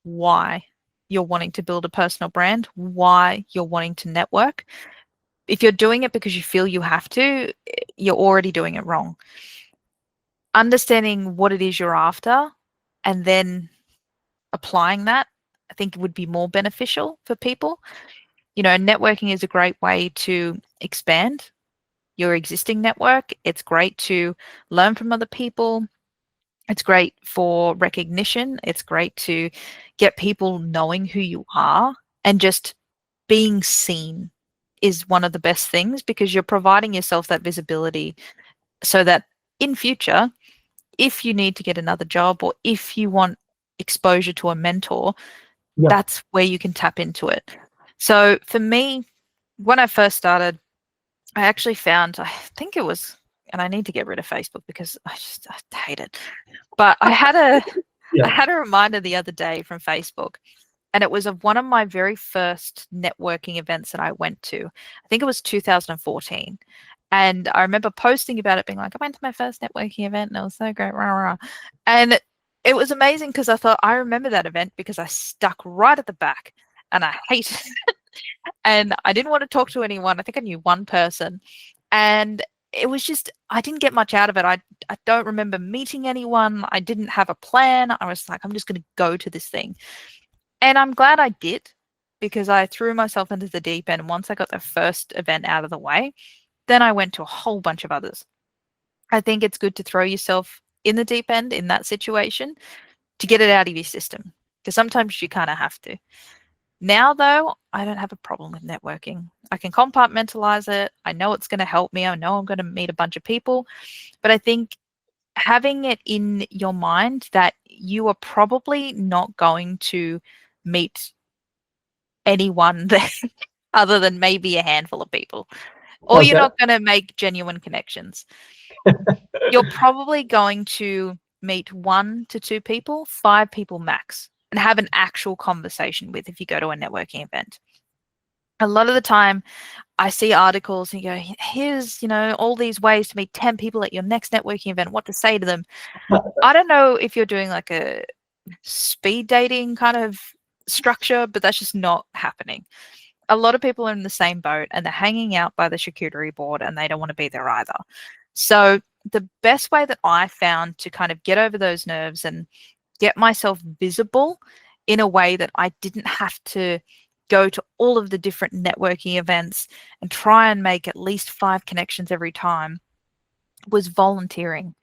why you're wanting to build a personal brand, why you're wanting to network. If you're doing it because you feel you have to, you're already doing it wrong. Understanding what it is you're after and then applying that, I think would be more beneficial for people. Networking is a great way to expand your existing network. It's great to learn from other people. It's great for recognition. It's great to get people knowing who you are, and just being seen is one of the best things because you're providing yourself that visibility so that in future, if you need to get another job or if you want exposure to a mentor, Yeah. that's where you can tap into it. So for me, when I first started, I actually found, I think it was, and I need to get rid of Facebook because I hate it. But I Yeah. had a reminder the other day from Facebook, and it was of one of my very first networking events that I went to. I think it was 2014. And I remember posting about it, being like, I went to my first networking event and it was so great. Rah, rah, rah. And it was amazing because I thought, I remember that event because I stuck right at the back and I hated it. And I didn't want to talk to anyone. I think I knew one person. And it was just, I didn't get much out of it. I don't remember meeting anyone. I didn't have a plan. I was like, I'm just going to go to this thing. And I'm glad I did because I threw myself into the deep end. And once I got the first event out of the way, then I went to a whole bunch of others. I think it's good to throw yourself in the deep end in that situation to get it out of your system because sometimes you kind of have to. Now, though, I don't have a problem with networking. I can compartmentalize it. I know it's going to help me. I know I'm going to meet a bunch of people. But I think having it in your mind that you are probably not going to meet anyone there other than maybe a handful of people, or you're Okay. not going to make genuine connections. You're probably going to meet 1 to 2 people, 5 people max, and have an actual conversation with if you go to a networking event. A lot of the time, I see articles and you go, here's, all these ways to meet 10 people at your next networking event, what to say to them. I don't know if you're doing like a speed dating kind of structure, but that's just not happening. A lot of people are in the same boat and they're hanging out by the charcuterie board and they don't want to be there either. So the best way that I found to kind of get over those nerves and get myself visible in a way that I didn't have to go to all of the different networking events and try and make at least 5 connections every time was volunteering,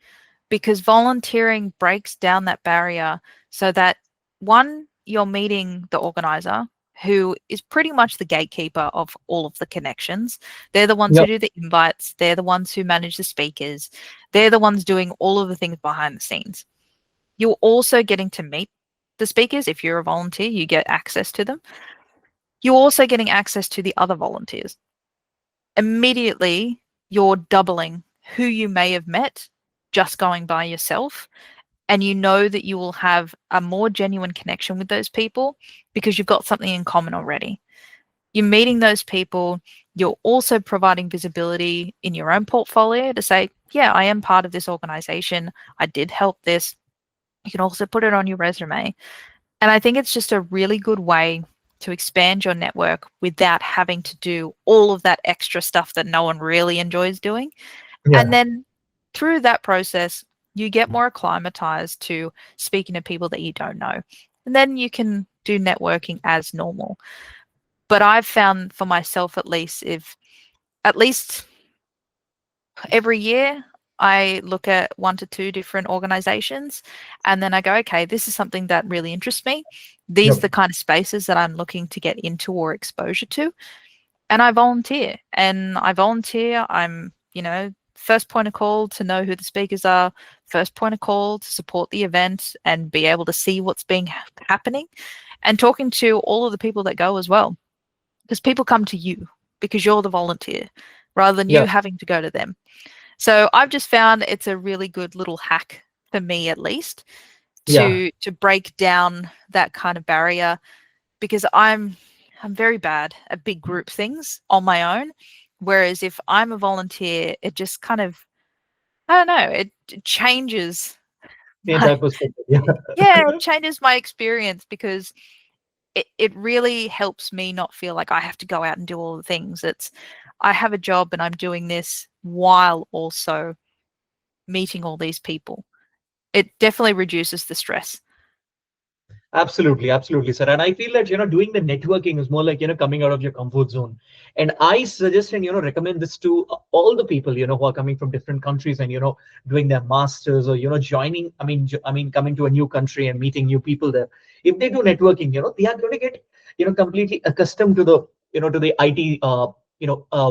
because volunteering breaks down that barrier so that, one, you're meeting the organizer, who is pretty much the gatekeeper of all of the connections. They're the ones who Yep. do the invites. They're the ones who manage the speakers. They're the ones doing all of the things behind the scenes. You're also getting to meet the speakers. If you're a volunteer, you get access to them. You're also getting access to the other volunteers. Immediately, you're doubling who you may have met just going by yourself. And you know that you will have a more genuine connection with those people because you've got something in common already. You're meeting those people. You're also providing visibility in your own portfolio to say, yeah, I am part of this organization. I did help this. You can also put it on your resume. And I think it's just a really good way to expand your network without having to do all of that extra stuff that no one really enjoys doing. And Yeah. then through that process, you get more acclimatized to speaking to people that you don't know. And then you can do networking as normal. But I've found for myself, at least, if at least every year I look at 1 to 2 different organizations and then I go, okay, this is something that really interests me. These are Yep. the kind of spaces that I'm looking to get into or exposure to. And I volunteer. And I volunteer. I'm, first point of call to know who the speakers are, first point of call to support the event and be able to see what's being happening, and talking to all of the people that go as well. Because people come to you because you're the volunteer rather than you Yeah. having to go to them. So I've just found it's a really good little hack for me, at least, Yeah. to break down that kind of barrier, because I'm very bad at big group things on my own. Whereas if I'm a volunteer, it just kind of, I don't know, it changes Change my our perspective. Yeah. yeah, it changes my experience, because it really helps me not feel like I have to go out and do all the things. It's, I have a job and I'm doing this while also meeting all these people. It definitely reduces the stress. Absolutely, absolutely, sir. And I feel that, doing the networking is more like, coming out of your comfort zone. And I suggest and, recommend this to all the people, who are coming from different countries and, doing their masters or, joining, coming to a new country and meeting new people there. If they do networking, they are going to get, completely accustomed to the IT,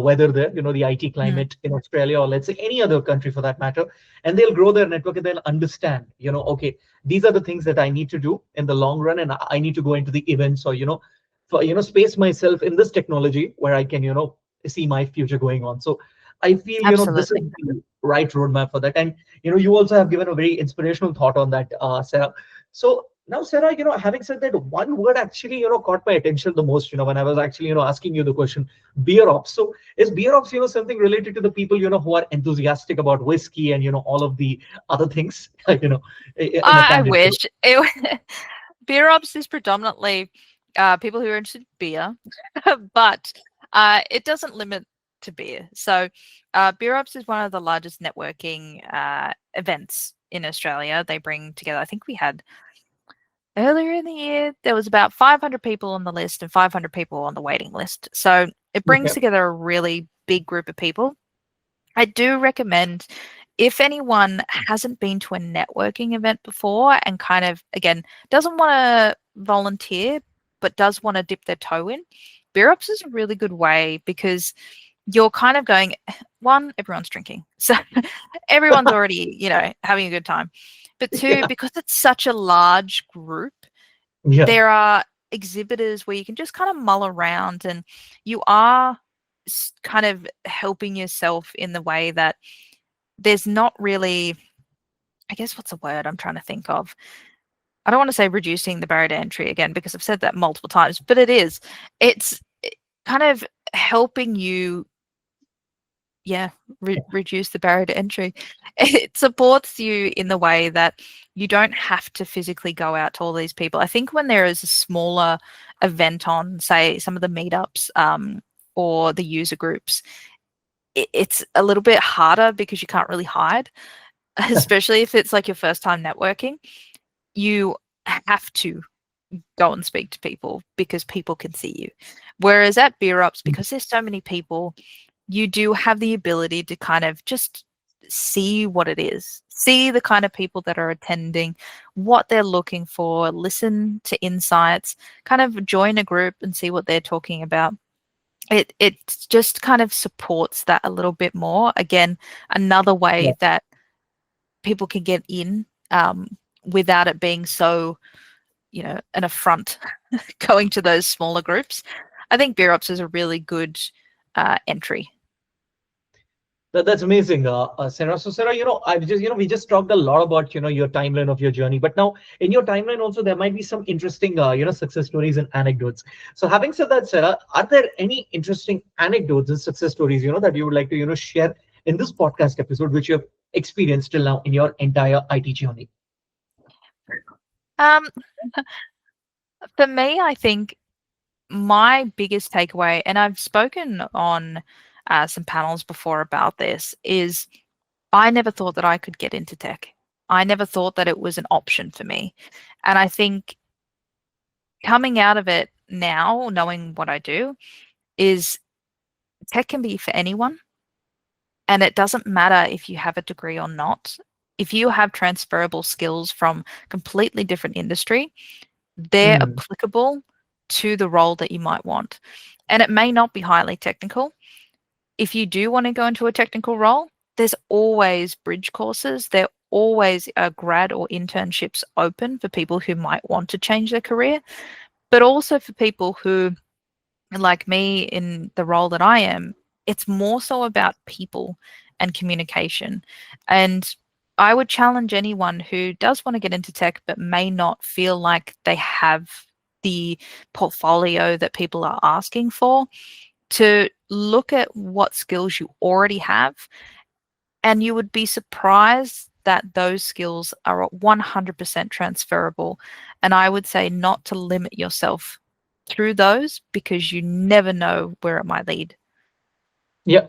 weather there, the IT Mm, climate in Australia, or let's say any other country for that matter. And they'll grow their network and they'll understand, okay, these are the things that I need to do in the long run, and I need to go into the events or for space myself in this technology where I can see my future going on. So I feel this is absolutely. the right roadmap for that, and you also have given a very inspirational thought on that, Sarah. So now, Sarah, having said that, one word actually caught my attention the most when I was actually asking you the question, beer ops. So is beer ops something related to the people who are enthusiastic about whiskey and all of the other things in a I candid way? wish. Beer ops is predominantly people who are interested in beer, but it doesn't limit to beer. So beer ops is one of the largest networking events in Australia. They bring together, I think we had earlier in the year, there was about 500 people on the list and 500 people on the waiting list. So it brings Okay. together a really big group of people. I do recommend, if anyone hasn't been to a networking event before and kind of, again, doesn't want to volunteer, but does want to dip their toe in, Beer Ups is a really good way, because you're kind of going, one, everyone's drinking. So everyone's already, having a good time. But two, Yeah. because it's such a large group, Yeah. there are exhibitors where you can just kind of mull around, and you are kind of helping yourself in the way that there's not really I guess what's the word I'm trying to think of? I don't want to say reducing the barrier to entry again because I've said that multiple times, but it is. It's kind of helping you, yeah, reduce the barrier to entry. It supports you in the way that you don't have to physically go out to all these people. I think when there is a smaller event on, say, some of the meetups or the user groups, it's a little bit harder because you can't really hide, especially if it's like your first time networking. You have to go and speak to people because people can see you. Whereas at beer ups, because there's so many people, you do have the ability to kind of just see what it is, see the kind of people that are attending, what they're looking for, listen to insights, kind of join a group and see what they're talking about. It just kind of supports that a little bit more. Again, another way Yeah. that people can get in without it being so, an affront going to those smaller groups. I think beer ops is a really good entry. That's amazing, Sarah. So, Sarah, we just talked a lot about, your timeline of your journey, but now in your timeline also there might be some interesting, success stories and anecdotes. So, having said that, Sarah, are there any interesting anecdotes and success stories, that you would like to, share in this podcast episode, which you have experienced till now in your entire IT journey? Um, for me, I think my biggest takeaway, and I've spoken on some panels before about this, is I never thought that I could get into tech. I never thought that it was an option for me. And I think coming out of it now, knowing what I do, is tech can be for anyone. And it doesn't matter if you have a degree or not. If you have transferable skills from completely different industry, they're Hmm. applicable to the role that you might want. And it may not be highly technical. If you do want to go into a technical role, there's always bridge courses. There always are grad or internships open for people who might want to change their career, but also for people who, like me in the role that I am, it's more so about people and communication. And I would challenge anyone who does want to get into tech but may not feel like they have the portfolio that people are asking for to look at what skills you already have, and you would be surprised that those skills are 100% transferable. And I would say not to limit yourself through those because you never know where it might lead. Yeah.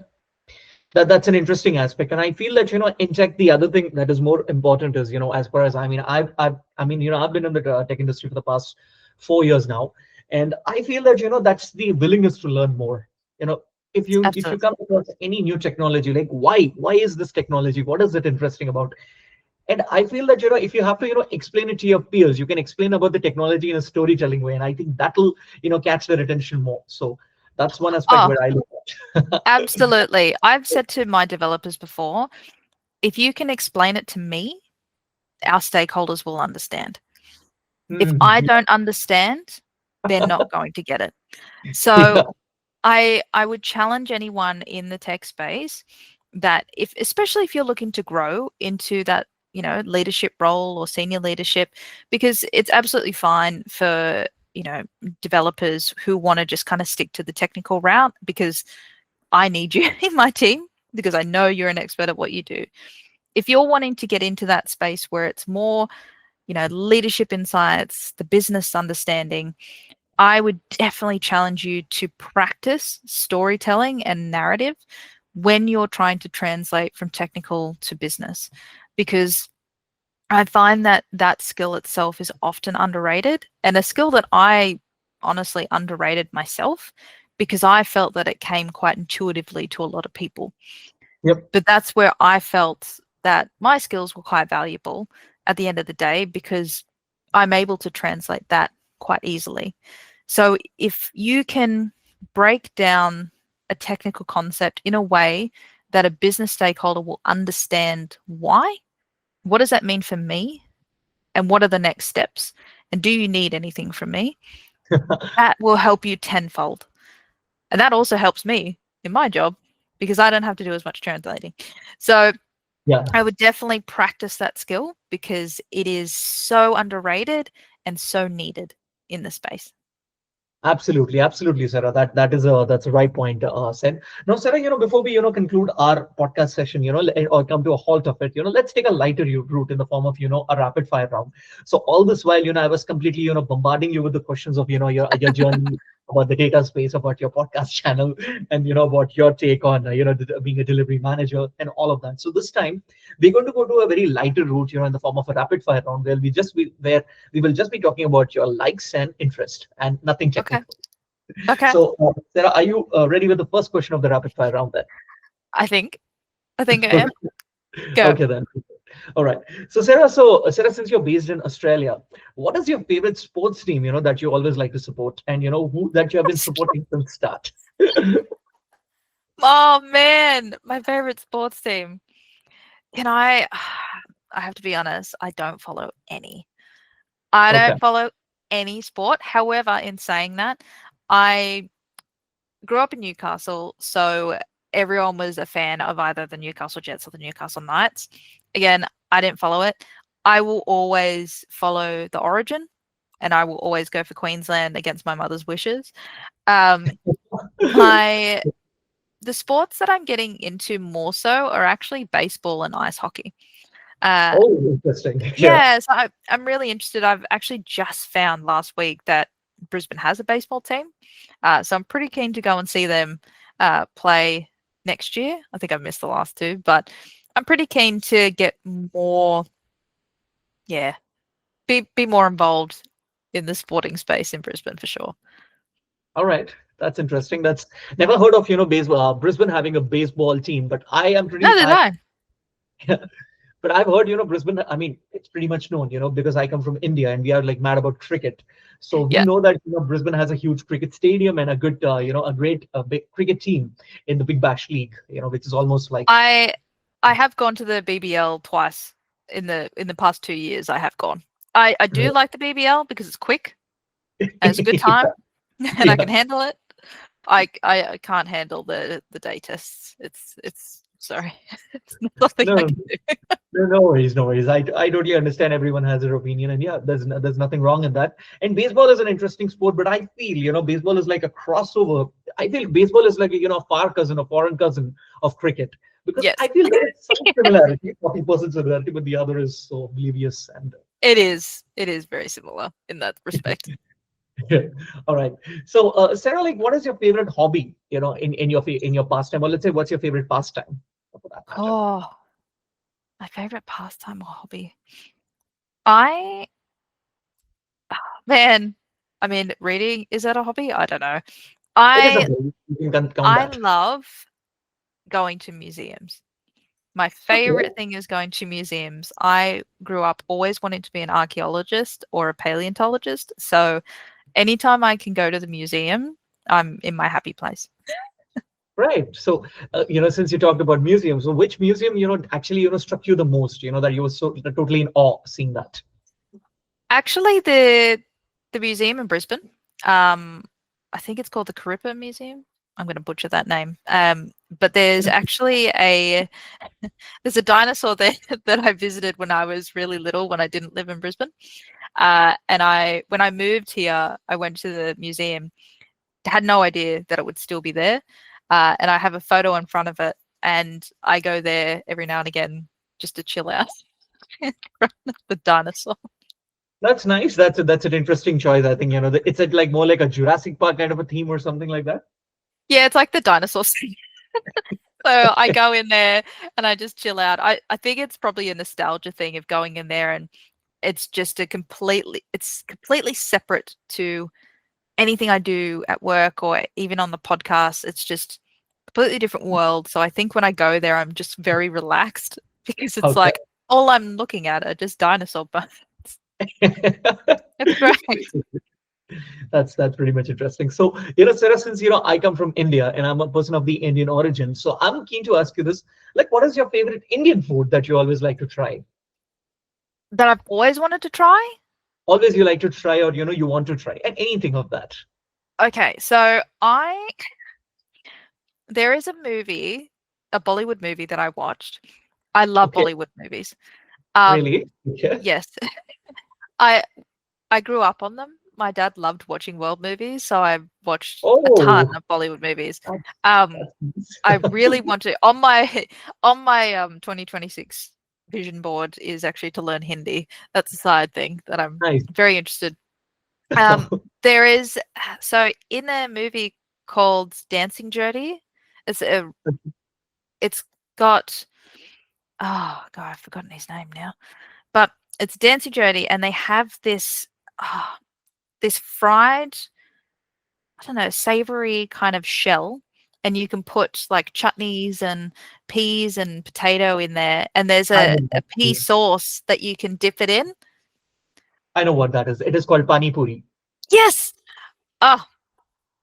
That's an interesting aspect, and I feel that in tech, the other thing that is more important is as far as I've been in the tech industry for the past 4 years now, and I feel that that's the willingness to learn more. You know, if you Absolutely. come across any new technology, like why is this technology? What is it interesting about? And I feel that if you have to explain it to your peers, you can explain about the technology in a storytelling way, and I think that'll catch their attention more. So that's one aspect Oh, where I look at. absolutely. I've said to my developers before, if you can explain it to me, our stakeholders will understand. If I Mhm. don't understand, they're not going to get it. Yeah. So I would challenge anyone in the tech space that, if especially if you're looking to grow into that, leadership role or senior leadership, because it's absolutely fine for, developers who want to just kind of stick to the technical route, because I need you in my team because I know you're an expert at what you do. If you're wanting to get into that space where it's more, leadership insights, the business understanding, I would definitely challenge you to practice storytelling and narrative when you're trying to translate from technical to business, because I find that that skill itself is often underrated, and a skill that I honestly underrated myself because I felt that it came quite intuitively to a lot of people. Yep. But that's where I felt that my skills were quite valuable at the end of the day because I'm able to translate that quite easily. So if you can break down a technical concept in a way that a business stakeholder will understand why, what does that mean for me? And what are the next steps? And do you need anything from me? That will help you tenfold. And that also helps me in my job because I don't have to do as much translating. So Yeah. I would definitely practice that skill because it is so underrated and so needed in the space. Absolutely, absolutely, Sarah. That's a right point, said. Now, Sarah, before we conclude our podcast session, or come to a halt of it, let's take a lighter route in the form of a rapid fire round. So all this while, I was completely bombarding you with the questions of your journey about the data space, about your podcast channel, and about your take on being a delivery manager and all of that. So this time we're going to go to a very lighter route, in the form of a rapid fire round where we will just be talking about your likes and interest and nothing Okay. technical. Okay. So, Sarah, are you ready with the first question of the rapid fire round then? I think. I think I am. Go. Okay, then. All right. Sarah, since you're based in Australia, what is your favorite sports team, that you always like to support and, who that you have been supporting since start? Oh man, my favorite sports team. Can I I have to be honest, I don't follow any. I Okay. don't follow any sport. However, in saying that, I grew up in Newcastle, so everyone was a fan of either the Newcastle Jets or the Newcastle Knights. Again, I didn't follow it. I will always follow the Origin, and I will always go for Queensland against my mother's wishes. Um, my the sports that I'm getting into more so are actually baseball and ice hockey. Uh, Oh, interesting. Yeah. yeah, so I'm really interested. I've actually just found last week that Brisbane has a baseball team. So I'm pretty keen to go and see them play next year. I think I've missed the last two, but I'm pretty keen to get more, yeah, be more involved in the sporting space in Brisbane for sure. All right. That's interesting. That's never heard of, baseball, Brisbane having a baseball team, but No, did I? but I've heard, Brisbane, I mean, it's pretty much known, because I come from India and we are like mad about cricket. So we Yeah, know that, Brisbane has a huge cricket stadium and a good, a great big cricket team in the Big Bash League, which is almost like, I I have gone to the BBL twice in the past 2 years. I have gone. I do like the BBL because it's quick and it's a good time and I yeah. can handle it. I can't handle the day tests. It's sorry, it's not something I No, can do. no worries, no worries. I totally understand everyone has their opinion, and yeah, there's nothing wrong in that. And baseball is an interesting sport, but I feel baseball is like a crossover. I feel baseball is like a far cousin, a foreign cousin of cricket, because I Yes, feel there is some similarity, 40% similarity, but the other is so oblivious and. it is. It is very similar in that respect. All right. So, Sarah, like, what is your favorite hobby? In your pastime, or let's say, what's your favorite pastime for that matter? Oh, my favorite pastime or hobby. I man, I mean, reading is that a hobby? I don't know. It is a I hobby. You can count I that. love going to museums. My Okay. favorite thing is going to museums. I grew up always wanting to be an archaeologist or a paleontologist. So anytime I can go to the museum, I'm in my happy place. Right. So, since you talked about museums, so which museum, actually, struck you the most, that you were so totally in awe seeing that? Actually, the museum in Brisbane, um, I think it's called the Carippa Museum. I'm going to butcher that name. But there's actually a there's a dinosaur there that I visited when I was really little, when I didn't live in Brisbane. And when I moved here, I went to the museum, had no idea that it would still be there. And I have a photo in front of it, and I go there every now and again just to chill out in front of the dinosaur. That's nice. That's an interesting choice. I think, it's like more like a Jurassic Park kind of a theme or something like that. Yeah, it's like the dinosaur scene. So I go in there and I just chill out. I think it's probably a nostalgia thing of going in there, and it's completely separate to anything I do at work or even on the podcast. It's just a completely different world. So I think when I go there, I'm just very relaxed because it's Okay. like all I'm looking at are just dinosaur bones. It's great. That's pretty much interesting. So, Sarah, since I come from India and I'm a person of the Indian origin, so I'm keen to ask you this: like, what is your favorite Indian food that you always like to try? That I've always wanted to try. Always you like to try, or you want to try, and anything of that. Okay, so there is a movie, a Bollywood movie that I watched. I love Okay. Bollywood movies. Um, Really? Okay. yes, I I grew up on them. My dad loved watching world movies, so I watched a ton Oh, of Bollywood movies. that's, Um, that's nice. I really want to on my on my 2026 vision board is actually to learn Hindi. That's a side thing that I'm Nice. very interested. Um, there is so in a movie called Dancing Dirty, it's a it's got oh god, I've forgotten his name now. But it's Dancing Dirty and they have this this fried, I don't know, savory kind of shell and you can put like chutneys and peas and potato in there and there's I a, know a that. pea sauce that you can dip it in. I know what that is. It is called pani puri. Yes. Oh,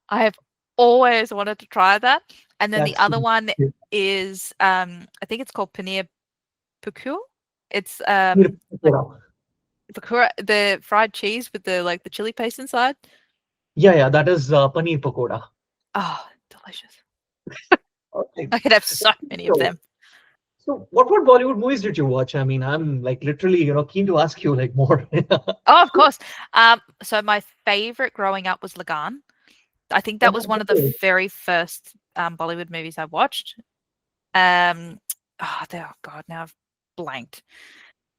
I have always wanted to try that. And then the That's other one yeah. is I think it's called paneer pukur. It's like Yeah, the fried cheese with the like the chili paste inside. yeah, that is paneer pakoda. Oh, delicious. Okay. I could have so many of So, them. so what Bollywood movies did you watch? I mean, I'm like literally, keen to ask you like more. Oh, of course. So my favorite growing up was Lagan. I think that was one of the Oh, very first Bollywood movies I watched. Um, oh God, now I've blanked.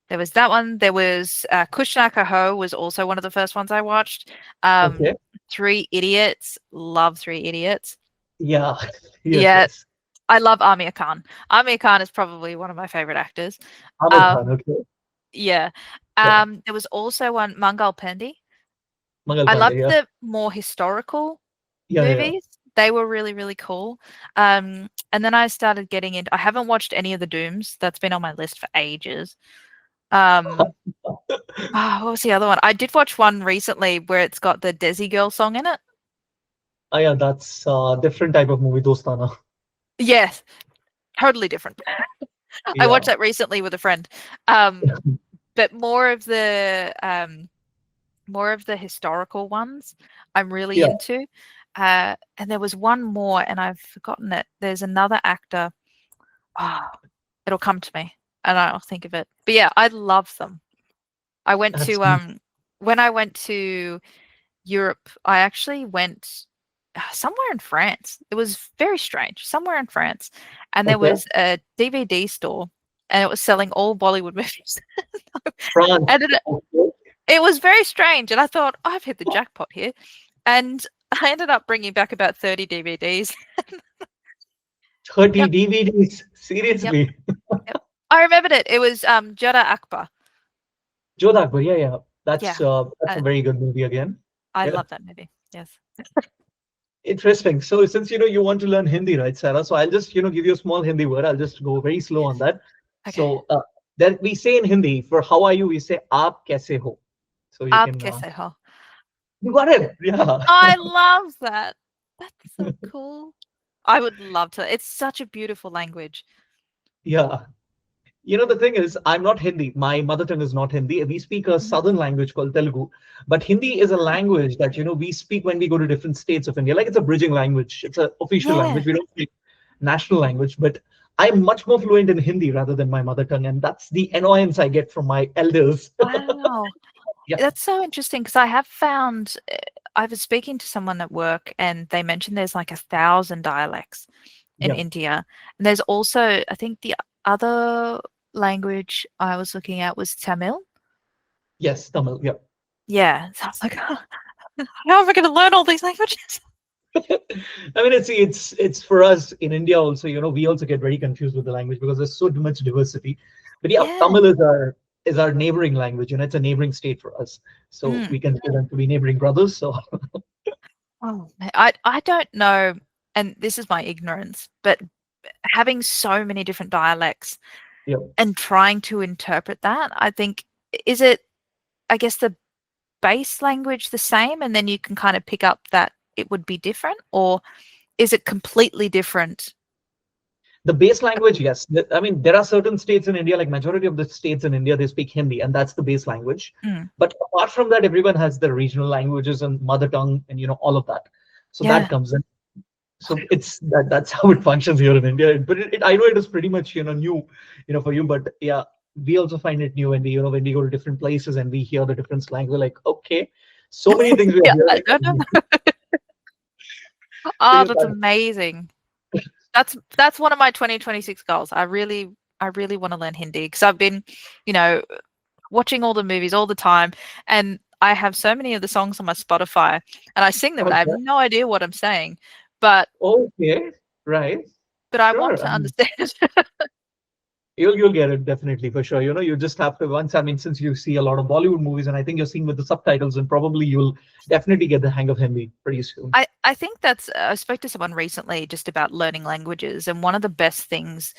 There was that one. There was Kushna Kaho was also one of the first ones I watched. okay. Three Idiots. Love Three Idiots. Yeah. Yes, Yeah, yes. I love Amir Khan. Amir Khan is probably one of my favorite actors. Amir Khan, Um, okay. yeah. Yeah. There was also one Mangal Pandey. Mangal I Pandey, loved yeah. the more historical Yeah, yeah. movies. They were really, really cool. And then I started getting into I haven't watched any of the Dooms. That's been on my list for ages. Um, what was the other one? I did watch one recently where it's got the Desi Girl song in it. Yeah, that's a different type of movie, Dostana. Yes, totally different. I watched Yeah. that recently with a friend. Um, but more of the historical ones I'm really Yeah. into. And there was one more, and I've forgotten it. There's another actor. Oh, it'll come to me, and I'll think of it. But yeah, I love them. I went That's to when I went to Europe, I actually went somewhere in France. It was very strange. Somewhere in France, and there okay. was a DVD store, and it was selling all Bollywood movies. France. and Okay. it was very strange, and I thought I've hit the jackpot here, and I ended up bringing back about 30 DVDs. 30 Yep, DVDs. yep, Seriously. yep. I remembered it. It was Jada Akbar. Jodh Akbar, yeah, yeah. Yeah, That's a I, very good movie again. I Yeah. love that movie. Yes. Interesting. So since you want to learn Hindi, right, Sarah? So I'll just give you a small Hindi word. I'll just go very slow on that. Okay. So that we say in Hindi for how are you, we say aap kaise ho. So you Aap can kaise ho? you got it. Yeah. I love that. That's so cool. I would love to. It's such a beautiful language. Yeah. The thing is, I'm not Hindi. My mother tongue is not Hindi. We speak a Mhm. southern language called Telugu. But Hindi is a Ah, language that, we speak when we go to different states of India. Like it's a bridging language. It's an official yeah. language. We don't speak national language. But I'm much more fluent in Hindi rather than my mother tongue. And that's the annoyance I get from my elders. Wow. Yeah. That's so interesting because I have found I was speaking to someone at work and they mentioned there's like 1,000 dialects in Yeah. India. And there's also, I think the other language I was looking at was Tamil. Yes. Tamil. Yeah. Yeah. So I was like, how am I going to learn all these languages? I mean, it's for us in India also. We also get very confused with the language because there's so much diversity. But yeah, Yeah. Tamil is our neighboring language. It's a neighboring state for us, so Mm. we consider them to be neighboring brothers. So Oh, I don't know, and this is my ignorance, but having so many different dialects yeah, and trying to interpret that, I think, is it, I guess, the base language the same, and then you can kind of pick up that it would be different, or is it completely different? the base language, yes. I mean, there are certain states in India, like majority of the states in India, they speak Hindi, and that's the base language. Mm. But apart from that, everyone has their regional languages and mother tongue, and all of that. So that Yeah. comes in. So it's that's how it functions here in India. But I know it is pretty much new, for you. But yeah, we also find it new when we when we go to different places and we hear the different slang. We're like, okay, so many things we are Yeah, I hearing. don't know. So Oh, yeah, that's amazing. That's one of my 2026 goals. I really want to learn Hindi because I've been, you know, watching all the movies all the time, and I have so many of the songs on my Spotify, and I sing them, and I have okay, no idea what I'm saying, but okay, right, I want sure. to I mean, understand. you'll get it definitely for sure. You just have to once. I mean, since you see a lot of Bollywood movies, and I think you're seeing with the subtitles, and probably you'll definitely get the hang of Hindi pretty soon. I think that's I spoke to someone recently just about learning languages, and one of the best things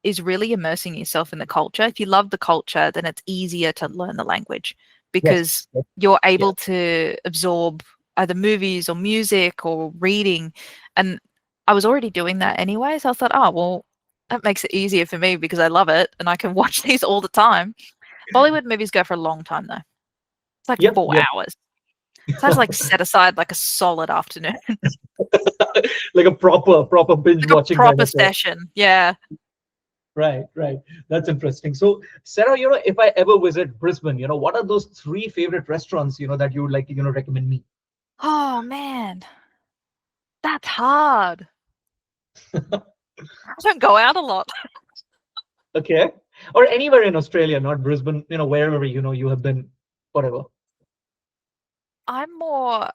is really immersing yourself in the culture. If you love the culture, then it's easier to learn the language Yes. because Yes. you're Yeah. able to absorb either movies or music or reading. And I was already doing that anyway, so I thought, oh well, that makes it easier for me because I love it and I can watch these all the time. Bollywood movies go for a long time though. It's like Yep. four Yep. hours. So I have to like set aside like a solid afternoon. Like a proper binge Like a watching kind proper of a. session. Yeah. Right, right. That's interesting. So, Sarah, if I ever visit Brisbane, what are those three favorite restaurants, that you would like to, recommend me? Oh man, that's hard. I don't go out a lot. Okay. Or anywhere in Australia, not Brisbane, wherever, you have been, whatever. I'm more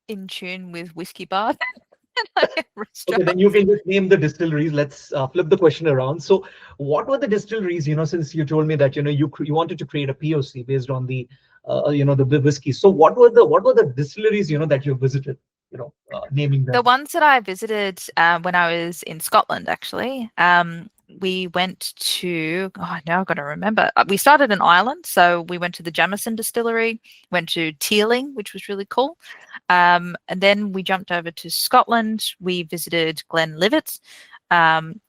in tune with whiskey bars than I am Okay, then you restaurants. can just name the distilleries. Let's flip the question around. So, what were the distilleries? Since you told me that you wanted to create a POC based on the the whiskey. So, what were the distilleries that you visited? Naming The them. ones that I visited when I was in Scotland, actually, we went to, oh, now I've got to remember. We started in Ireland, so we went to the Jameson distillery, went to Teeling, which was really cool. And then we jumped over to Scotland. We visited Glenlivet. Um,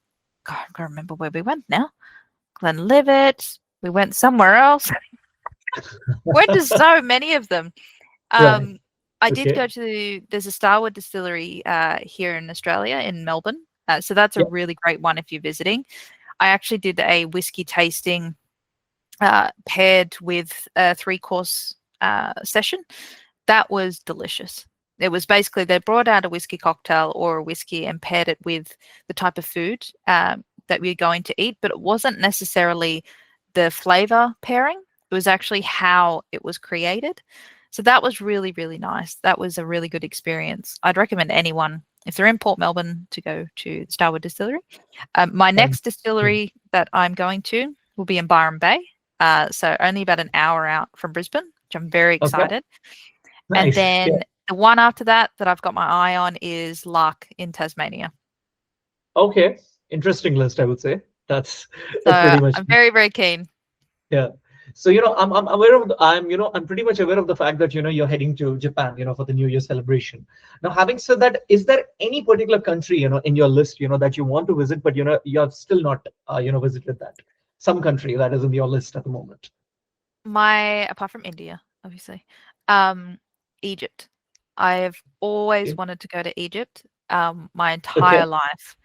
God, I can't remember where we went now. Glenlivet. We went somewhere else. Went to so many of them. Right. Um, I did Okay. go to there's a Starwood distillery here in Australia in Melbourne. So that's a Yeah. really great one if you're visiting. I actually did a whiskey tasting paired with a three-course session. That was delicious. It was basically they brought out a whiskey cocktail or a whiskey and paired it with the type of food that we are going to eat, but it wasn't necessarily the flavor pairing. It was actually how it was created. So that was really, really nice. That was a really good experience. I'd recommend anyone, if they're in Port Melbourne, to go to the Starwood Distillery. My Um, next hmm. distillery that I'm going to will be in Byron Bay. So only about an hour out from Brisbane, which I'm very Okay. excited. And Nice. Yeah. then the one after that that I've got my eye on is Lark in Tasmania. Okay. Interesting list, I would say. That's So pretty much. I'm very, very keen. Yeah. So I'm aware of I'm pretty much aware of the fact that you're heading to Japan for the New Year celebration. Now, having said that, is there any particular country in your list that you want to visit, but you have still not visited that some country that is in your list at the moment? Apart from India, obviously, um, Egypt. I've always Okay. wanted to go to Egypt, my Okay. entire life.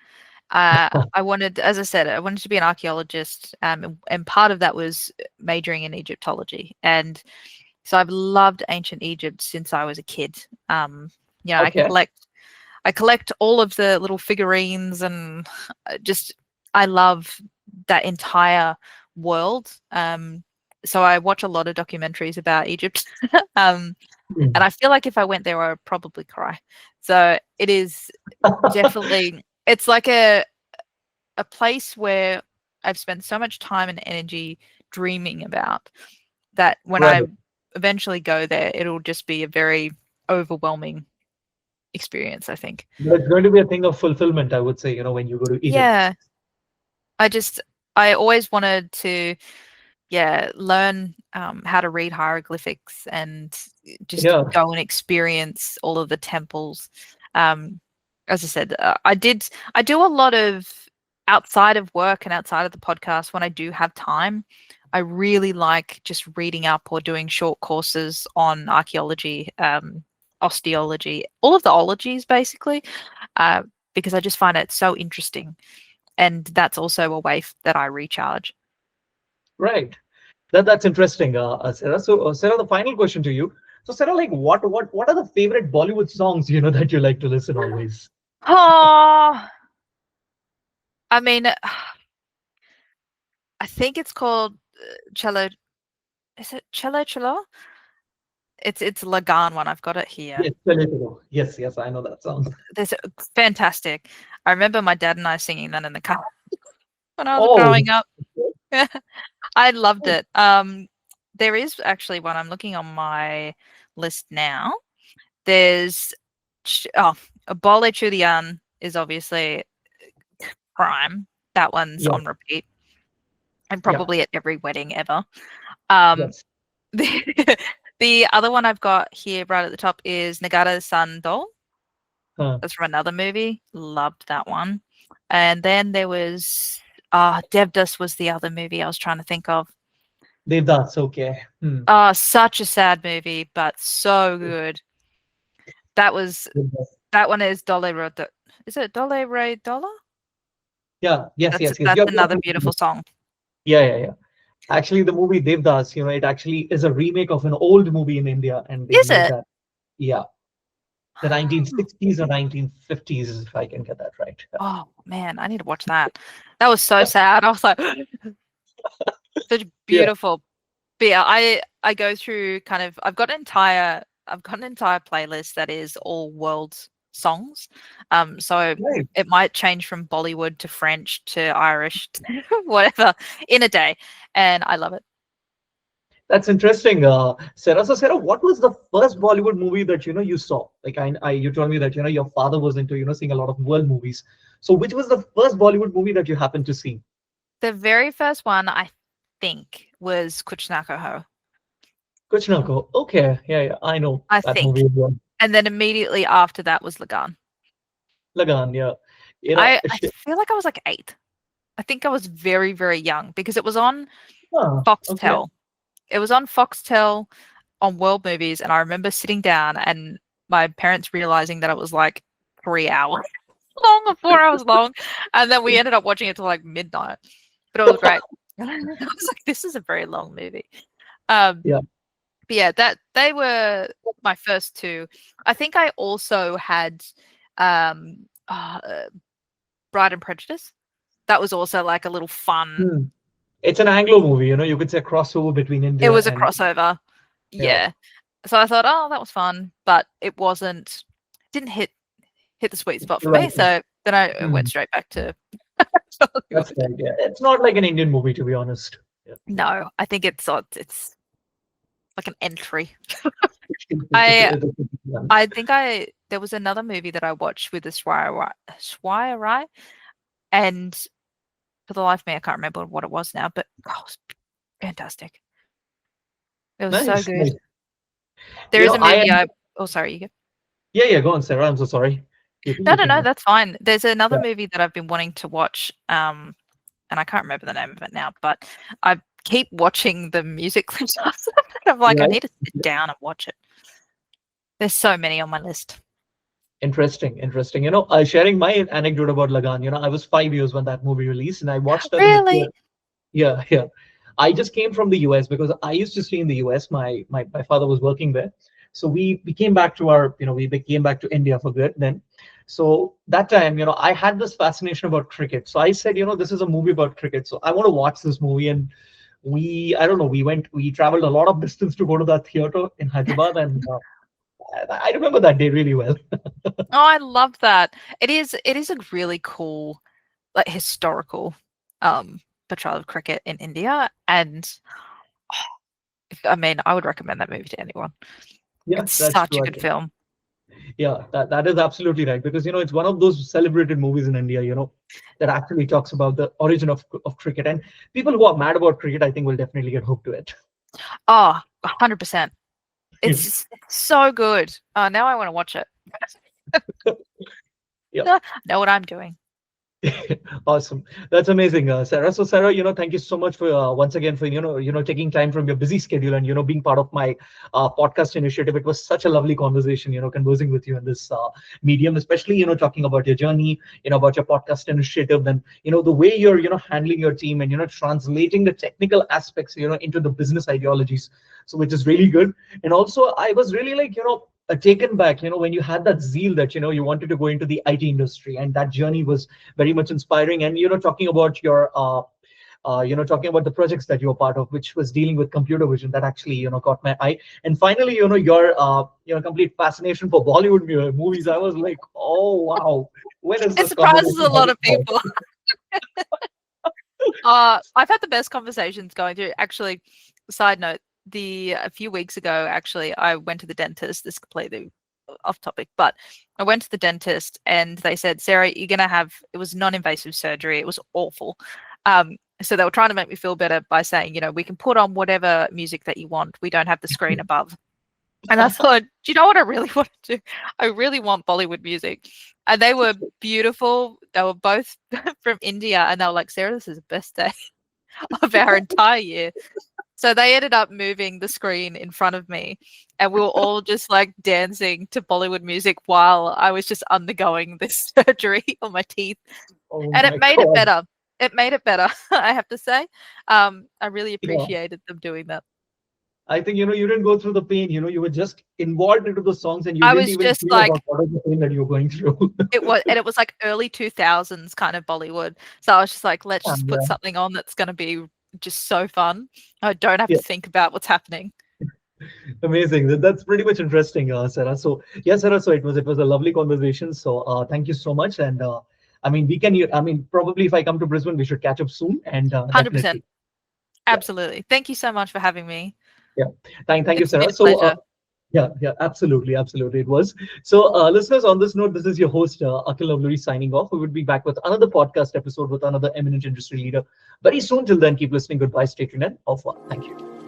I wanted, as I said, I wanted to be an archaeologist, and part of that was majoring in Egyptology. And so I've loved ancient Egypt since I was a kid. You know, Okay. I collect all of the little figurines and just I love that entire world. So I watch a lot of documentaries about Egypt. um, and Hmm. I feel like if I went there, I would probably cry. So it is definitely it's like a place where I've spent so much time and energy dreaming about that when I Right. eventually go there, it'll just be a very overwhelming experience, I think. But it's going to be a thing of fulfillment, I would say, when you go to Egypt. Yeah, I just I always wanted to, yeah, learn how to read hieroglyphics and just Yeah. go and experience all of the temples. Um, as I said, I do a lot of outside of work and outside of the podcast when I do have time. I really like just reading up or doing short courses on archaeology. osteology, all of the ologies basically, because I just find it so interesting. And that's also a way that I recharge. Right. That's interesting, Sarah. So, Sarah, the final question to you. So, Sarah, like, what are the favorite Bollywood songs that you like to listen always? Oh, I mean, I think it's called Cello. Is it Cello Cello? It's Lagan one. I've got it here. Yes, Chale Chalo. Yes, I know that song. There's fantastic. I remember my dad and I singing that in the car when I was Oh, growing up. I loved it. There is actually one I'm looking on my list now. There's Bole Chulian is obviously prime. That one's yeah, on repeat and yeah, probably at every wedding ever. Um, yes. the other one I've got here right at the top is Nagata San Dol. Huh. That's from another movie. Loved that one. And then there was Devdas was the other movie I was trying to think of. Devdas, okay. Hmm. Such a sad movie, but so good. That was Devdas. that one is Dole Re Is it Dole Re Dollar? Yeah, yes. That's another beautiful song. Yeah. Actually, the movie Devdas, it actually is a remake of an old movie in India, and they Is made it? that. Yeah, the 1960s or 1950s, if I can get that right. Oh man, I need to watch that. That was so sad. I was like, such Yeah. beautiful. But yeah, I go through kind of I've got an entire playlist that is all world songs. So Right. it might change from Bollywood to French to Irish to whatever in a day, and I love it. That's interesting, Sarah. So, Sarah, what was the first Bollywood movie that you saw? Like, you told me that your father was into seeing a lot of world movies. So, which was the first Bollywood movie that you happened to see? The very first one I think was Kuch Na Kaho. Kuch Na Ko. Okay, yeah, I know I that think, movie as well. and then immediately after that was Lagan. Lagan, yeah. I feel like I was like 8. I think I was very, very young because it was on Okay. Foxtel. It was on Foxtel on World Movies, and I remember sitting down and my parents realizing that it was like 3 hours long or 4 hours long, and then we ended up watching it till like midnight. But it was great. I was like, "This is a very long movie." Um, Yeah. but yeah, that they were my first two. I think I also had um, Bride and Prejudice. That was also like a little fun. Hmm. It's an Anglo movie, you could say crossover between It India was a and crossover. yeah. Yeah. So I thought, oh, that was fun, but it wasn't didn't hit the sweet spot for me. Right. So then I Hmm. went straight back to That's Hollywood. right. Yeah. It's not like an Indian movie, to be honest. Yeah. No, I think it's like an entry. It's I a- it's a- I think there was another movie that I watched with the Swire Rai, and for the life of me, I can't remember what it was now, but it was fantastic. It was so Nice, good. nice. There is a I movie am. oh sorry, you go. Yeah. Go on, Sarah. I'm so sorry. No, You no, can. no, that's fine. There's another Yeah. movie that I've been wanting to watch, and I can't remember the name of it now, but I keep watching the music clips of them. I'm like, I Right. need to sit down and watch it. There's so many on my list. Interesting. Sharing my anecdote about Lagan. I was 5 years when that movie released, and I watched that in the theater. Really? Yeah. I just came from the US because I used to stay in the US. My father was working there. So we came back to we came back to India for good then. So that time, I had this fascination about cricket. So I said, this is a movie about cricket. So I want to watch this movie. And I don't know, we traveled a lot of distance to go to that theater in Hyderabad. And I remember that day really well. Oh, I love that. It is a really cool, like historical portrayal of cricket in India. And I mean, I would recommend that movie to anyone. Yeah, It's that's such a true. good film. Yeah, that is absolutely right because it's one of those celebrated movies in India, that actually talks about the origin of cricket. And people who are mad about cricket, I think, will definitely get hooked to it. Oh, 100%. It's so good. Now I want to watch it. Yeah. Know what I'm doing. Awesome. That's amazing, Sarah. So, Sarah, thank you so much for once again for taking time from your busy schedule and being part of my podcast initiative. It was such a lovely conversation, conversing with you in this medium, especially talking about your journey, about your podcast initiative, and the way you're handling your team and translating the technical aspects into the business ideologies. So, which is really good. And also, I was really like taken back, when you had that zeal that you wanted to go into the IT industry, and that journey was very much inspiring. And talking about your talking about the projects that you're part of, which was dealing with computer vision, that actually caught my eye. And finally, your complete fascination for Bollywood movies. I was like, oh wow, when is It this surprises conversation a lot heading of people. I've had the best conversations going through. Actually, side note, a few weeks ago, actually, I went to the dentist. This is completely off topic, but I went to the dentist and they said, Sarah, you're gonna have, it was non-invasive surgery. It was awful. So they were trying to make me feel better by saying, we can put on whatever music that you want. We don't have the screen above. And I thought, do you know what I really want to do? I really want Bollywood music. And they were beautiful. They were both from India. And they were like, Sarah, this is the best day of our entire year. So they ended up moving the screen in front of me. And we were all just like dancing to Bollywood music while I was just undergoing this surgery on my teeth. Oh And my it made it God. better. It made it better, I have to say. I really Yeah. appreciated them doing that. I think you didn't go through the pain. You were just involved into the songs, and you I didn't was even just care like, about what was the pain that you were going through. it was like early 2000s kind of Bollywood. So I was just like, let's just put Yeah, something on that's going to be just so fun. I don't have yeah, to think about what's happening. amazing. That's pretty much interesting, Sarah. So yeah, Sarah. So it was a lovely conversation. So thank you so much. And I mean, we can. I mean, probably if I come to Brisbane, we should catch up soon. And 100%. definitely, yeah, Absolutely. Thank you so much for having me. yeah. Thank you, It's been Sarah. a So pleasure. yeah, yeah, absolutely, absolutely, it was. So, listeners, on this note, this is your host Akhil Lavluri signing off. We would be back with another podcast episode with another eminent industry leader very soon. Till then, keep listening. Goodbye, stay tuned, and au revoir. Thank you.